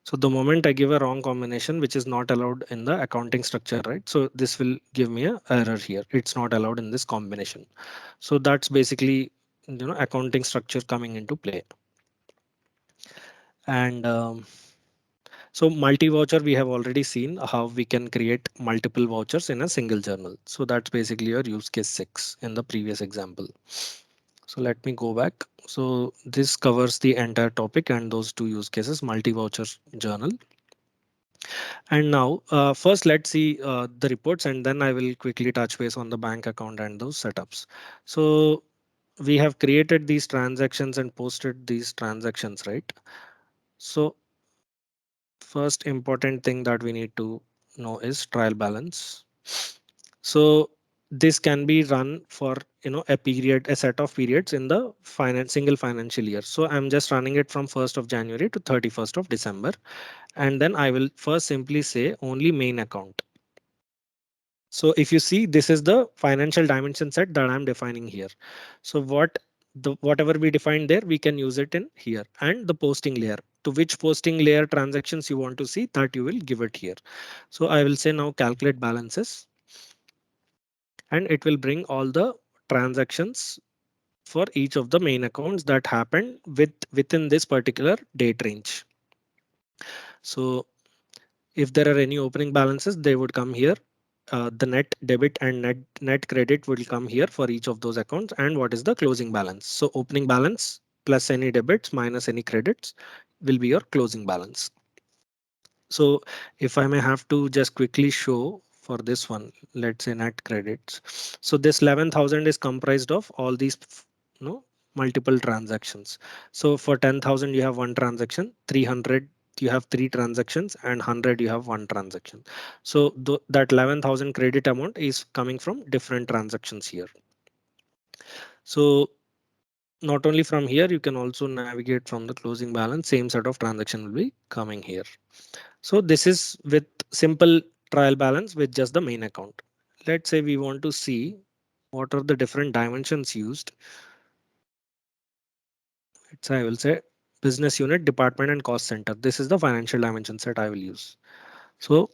So the moment I give a wrong combination, which is not allowed in the accounting structure, right? So this will give me a error here. It's not allowed in this combination. So that's basically, accounting structure coming into play. And so multi-voucher, we have already seen how we can create multiple vouchers in a single journal. So that's basically your use case 6 in the previous example. So let me go back. So this covers the entire topic and those two use cases, multi-voucher journal. And now, first let's see the reports, and then I will quickly touch base on the bank account and those setups. So we have created these transactions and posted these transactions, right? So first important thing that we need to know is trial balance. So this can be run for a period, a set of periods in the single financial year. So I'm just running it from 1st of January to 31st of December, and then I will first simply say only main account. So if you see, this is the financial dimension set that I'm defining here. So whatever we defined there, we can use it in here. And the posting layer, to which posting layer transactions you want to see, that you will give it here. So I will say now calculate balances, and it will bring all the transactions for each of the main accounts that happened within this particular date range. So if there are any opening balances, they would come here. The net debit and net credit will come here for each of those accounts. And what is the closing balance? So opening balance plus any debits minus any credits will be your closing balance. So if I may have to just quickly show for this one, let's say net credits. So this 11,000 is comprised of all these, multiple transactions. So for 10,000, you have one transaction, 300, you have three transactions, and 100, you have one transaction. So that 11,000 credit amount is coming from different transactions here. So not only from here, you can also navigate from the closing balance, same set of transaction will be coming here. So this is with simple trial balance with just the main account. Let's say we want to see what are the different dimensions used. So I will say business unit, department, and cost center. This is the financial dimension set I will use. So,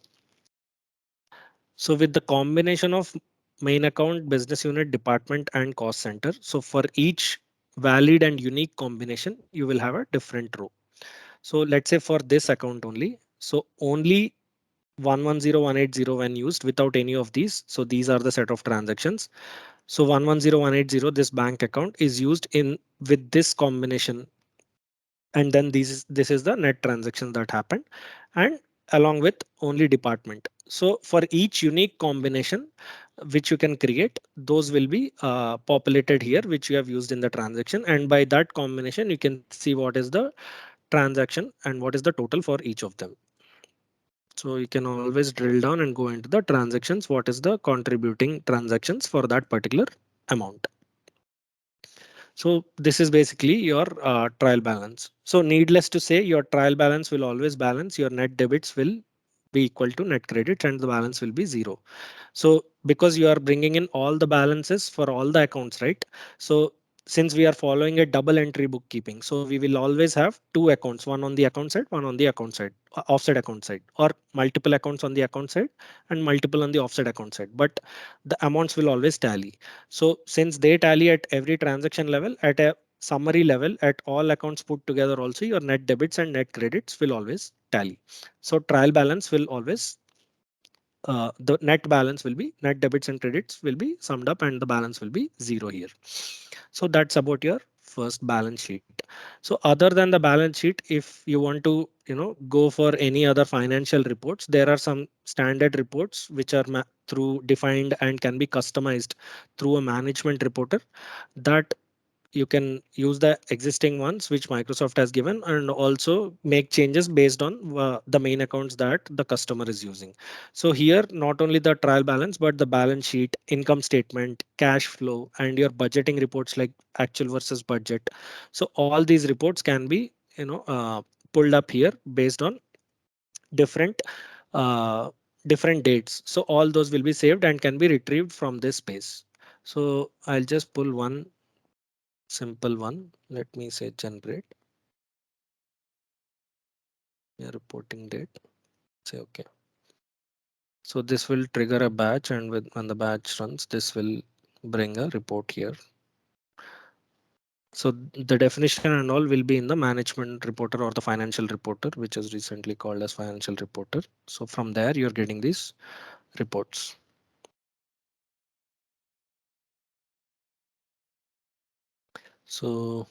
so with the combination of main account, business unit, department, and cost center. So for each valid and unique combination, you will have a different row. So let's say for this account only. So only 110180 when used without any of these. So these are the set of transactions. So 110180, this bank account is used in with this combination, and then this is the net transaction that happened, and along with only department. So for each unique combination which you can create, those will be populated here, which you have used in the transaction, and by that combination you can see what is the transaction and what is the total for each of them. So you can always drill down and go into the transactions. What is the contributing transactions for that particular amount? So this is basically your trial balance. So needless to say, your trial balance will always balance. Your net debits will be equal to net credits and the balance will be zero. So because you are bringing in all the balances for all the accounts, right? So since we are following a double entry bookkeeping, so we will always have two accounts, one on the account side, one on the account side, offset account side, or multiple accounts on the account side and multiple on the offset account side. But the amounts will always tally. So since they tally at every transaction level, at a summary level, at all accounts put together, also your net debits and net credits will always tally. So trial balance will always the net balance will be net debits and credits will be summed up and the balance will be zero here. So that's about your first balance sheet. So other than the balance sheet, if you want to go for any other financial reports, there are some standard reports which are through defined and can be customized through a management reporter, that you can use the existing ones which Microsoft has given and also make changes based on the main accounts that the customer is using. So here not only the trial balance but the balance sheet, income statement, cash flow, and your budgeting reports like actual versus budget. So all these reports can be pulled up here based on different uh, different dates. So all those will be saved and can be retrieved from this space. So I'll just pull one simple one. Let me say generate a reporting date. Say okay. So this will trigger a batch, and when the batch runs, this will bring a report here. So the definition and all will be in the management reporter or the financial reporter, which is recently called as financial reporter. So from there, you're getting these reports. So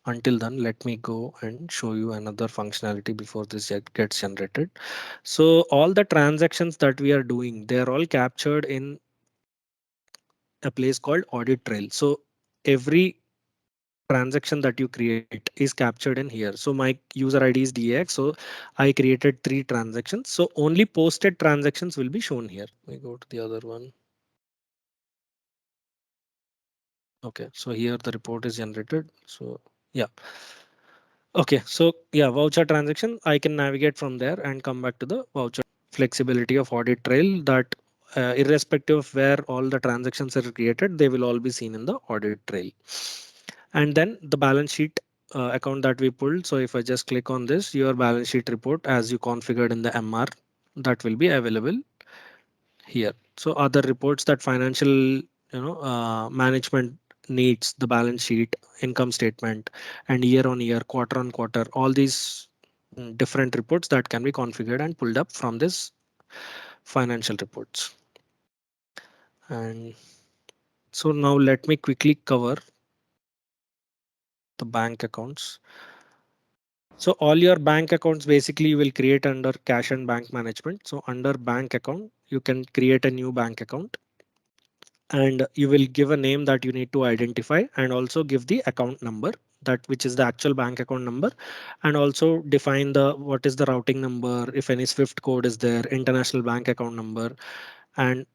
until then, let me go and show you another functionality before this gets generated. So all the transactions that we are doing, they are all captured in a place called audit trail. So every transaction that you create is captured in here. So my user ID is DAX. So I created 3 transactions. So only posted transactions will be shown here. We go to the other one. Okay, so here the report is generated. So yeah. Okay, so yeah, voucher transaction, I can navigate from there and come back to the voucher flexibility of audit trail, that irrespective of where all the transactions are created, they will all be seen in the audit trail. And then the balance sheet account that we pulled. So if I just click on this, your balance sheet report as you configured in the MR, that will be available here. So other reports that financial management needs, the balance sheet, income statement, and year on year, quarter on quarter, all these different reports that can be configured and pulled up from this financial reports. And so now let me quickly cover the bank accounts. So all your bank accounts basically you will create under cash and bank management. So under bank account, you can create a new bank account and you will give a name that you need to identify and also give the account number, that which is the actual bank account number, and also define the what is the routing number, if any swift code is there, international bank account number, and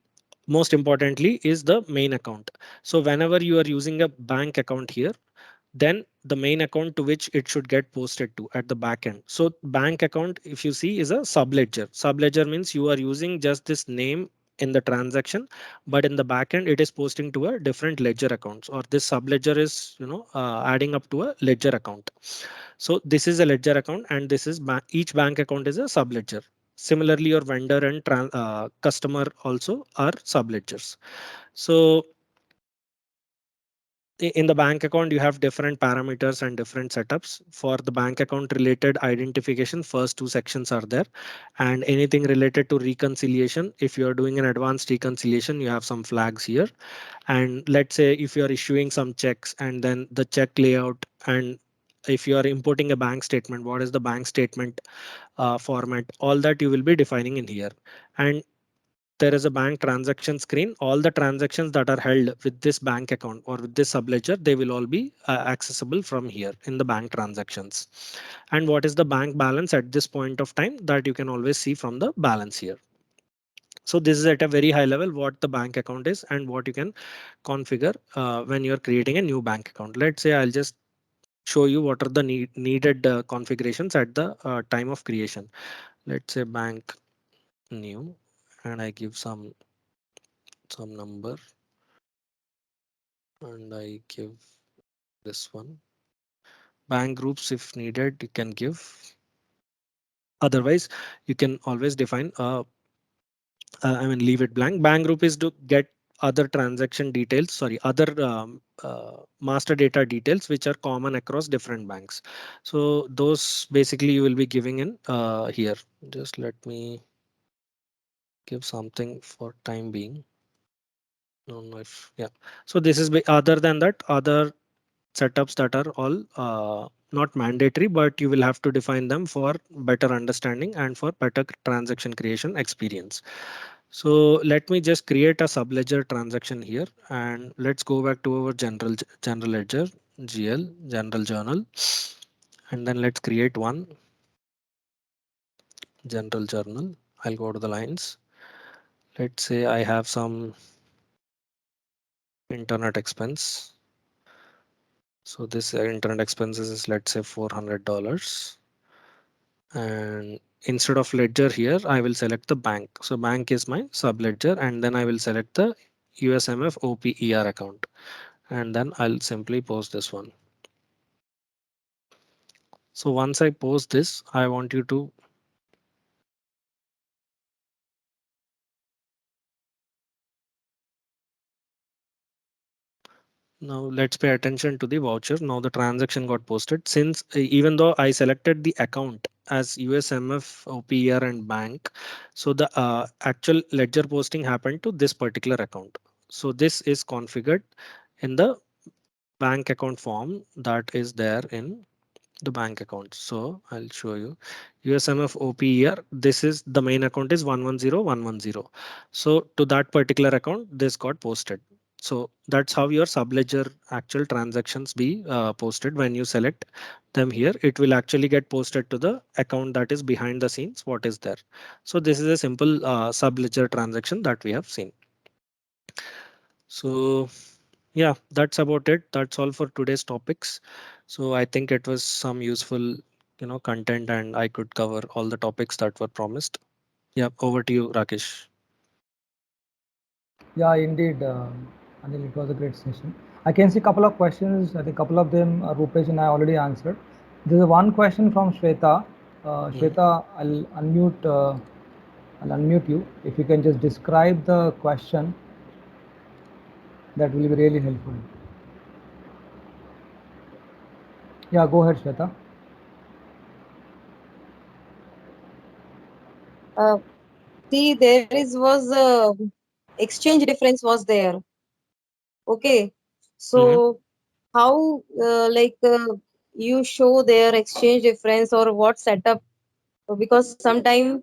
most importantly is the main account. So whenever you are using a bank account here, then the main account to which it should get posted to at the back end. So bank account, if you see, is a subledger. Subledger means you are using just this name in the transaction, but in the back end it is posting to a different ledger accounts, or this subledger is adding up to a ledger account. So this is a ledger account and this is each bank account is a subledger. Similarly, your vendor and customer also are subledgers. So in the bank account you have different parameters and different setups. For the bank account related identification, first two sections are there, and anything related to reconciliation, if you are doing an advanced reconciliation, you have some flags here. And let's say if you are issuing some checks and then the check layout, and if you are importing a bank statement, what is the bank statement format, all that you will be defining in here. And there is a bank transaction screen, all the transactions that are held with this bank account or with this subledger, they will all be accessible from here in the bank transactions. And what is the bank balance at this point of time, that you can always see from the balance here. So this is at a very high level what the bank account is and what you can configure when you're creating a new bank account. Let's say I'll just show you what are the needed configurations at the time of creation. Let's say bank new, and I give some number, and I give this one. Bank groups, if needed, you can give. Otherwise, you can always define I mean, leave it blank. Bank group is to get other transaction details, sorry, other master data details which are common across different banks. So those basically you will be giving in here. Just let me give something for time being. No, no, if yeah. So this is other than that, other setups that are all not mandatory, but you will have to define them for better understanding and for better transaction creation experience. So let me just create a subledger transaction here, and let's go back to our general ledger, GL, general journal, and then let's create one general journal. I'll go to the lines. Let's say I have some internet expense. So this internet expenses is, let's say, $400. And instead of ledger here, I will select the bank. So bank is my sub ledger, and then I will select the USMF OPER account, and then I'll simply post this one. So once I post this, I want you to now let's pay attention to the voucher. Now the transaction got posted. Since even though I selected the account as USMF OPER and bank, so the actual ledger posting happened to this particular account. So this is configured in the bank account form that is there in the bank account. So I'll show you USMF OPER. This is the main account is 110110. So to that particular account, this got posted. So that's how your subledger actual transactions be posted. When you select them here, it will actually get posted to the account that is behind the scenes. What is there? So this is a simple subledger transaction that we have seen. So yeah, that's about it. That's all for today's topics. So I think it was some useful, content, and I could cover all the topics that were promised. Yeah, over to you, Rakesh. Yeah, indeed, Anil, it was a great session. I can see a couple of questions. I think a couple of them, Rupesh and I already answered. There's one question from Shweta. Mhm. Shweta, I'll unmute you. If you can just describe the question, that will be really helpful. Yeah, go ahead, Shweta. Uh, See, there is was exchange difference was there. Okay, Mhm. so how you show their exchange difference or what setup? Because sometime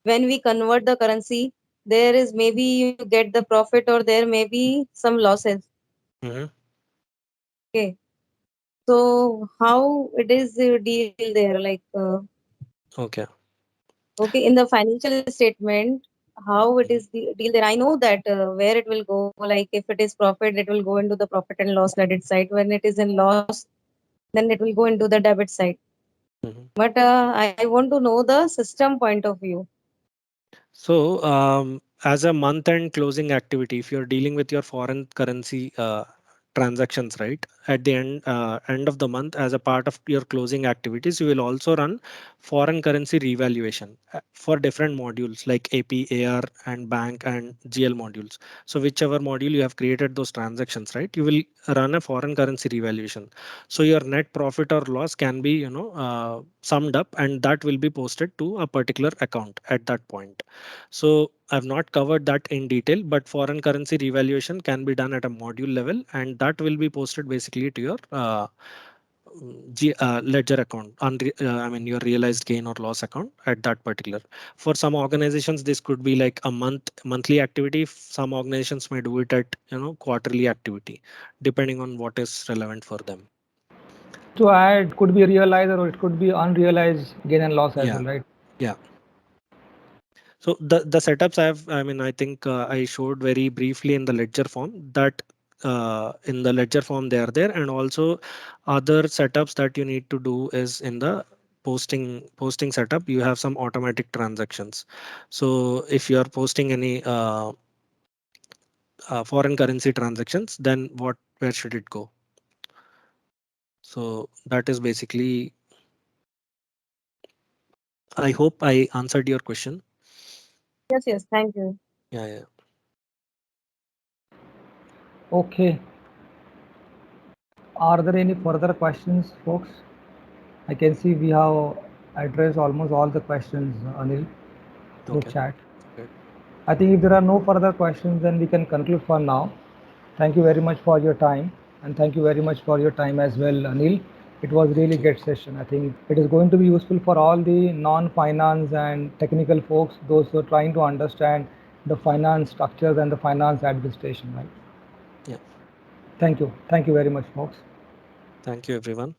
when we convert the currency, there is maybe you get the profit or there may be some losses. Mhm. Okay, so how it is deal there? Okay. Okay, in the financial statement, how it is Mhm. the deal there? I know that where it will go, like if it is profit, it will go into the profit and loss credit side. When it is in loss, then it will go into the debit side. Mhm. But I want to know the system point of view. So, as a month-end closing activity, if you're dealing with your foreign currency transactions, right, at the end of the month, as a part of your closing activities, you will also run foreign currency revaluation for different modules like AP, AR, and bank and GL modules. So, whichever module you have created those transactions, right, you will run a foreign currency revaluation. So, your net profit or loss can be, summed up, and that will be posted to a particular account at that point. So I've not covered that in detail, but foreign currency revaluation can be done at a module level, and that will be posted basically to your ledger account, I mean your realized gain or loss account at that particular. For some organizations, this could be like a monthly activity. Some organizations may do it at quarterly activity, depending on what is relevant for them. Just to add, could be realized or it could be unrealized gain and loss as Yeah, well, right? yeah. So the setups I think I showed very briefly in the ledger form that in the ledger form they are there, and also other setups that you need to do is in the posting setup. You have some automatic transactions. So if you are posting any foreign currency transactions, then where should it go? So that is basically. I hope I answered your question. Yes, yes. Thank you. Yeah, yeah. Okay. Are there any further questions, folks? I can see we have addressed almost all the questions, Anil, through Okay. chat. Okay. I think if there are no further questions, then we can conclude for now. Thank you very much for your time, and thank you very much for your time as well, Anil. It was Thank really you. great session. I think it is going to be useful for all the non-finance and technical folks, those who are trying to understand the finance structures and the finance administration, right? Yeah. Thank you. Thank you very much, folks. Thank you, everyone.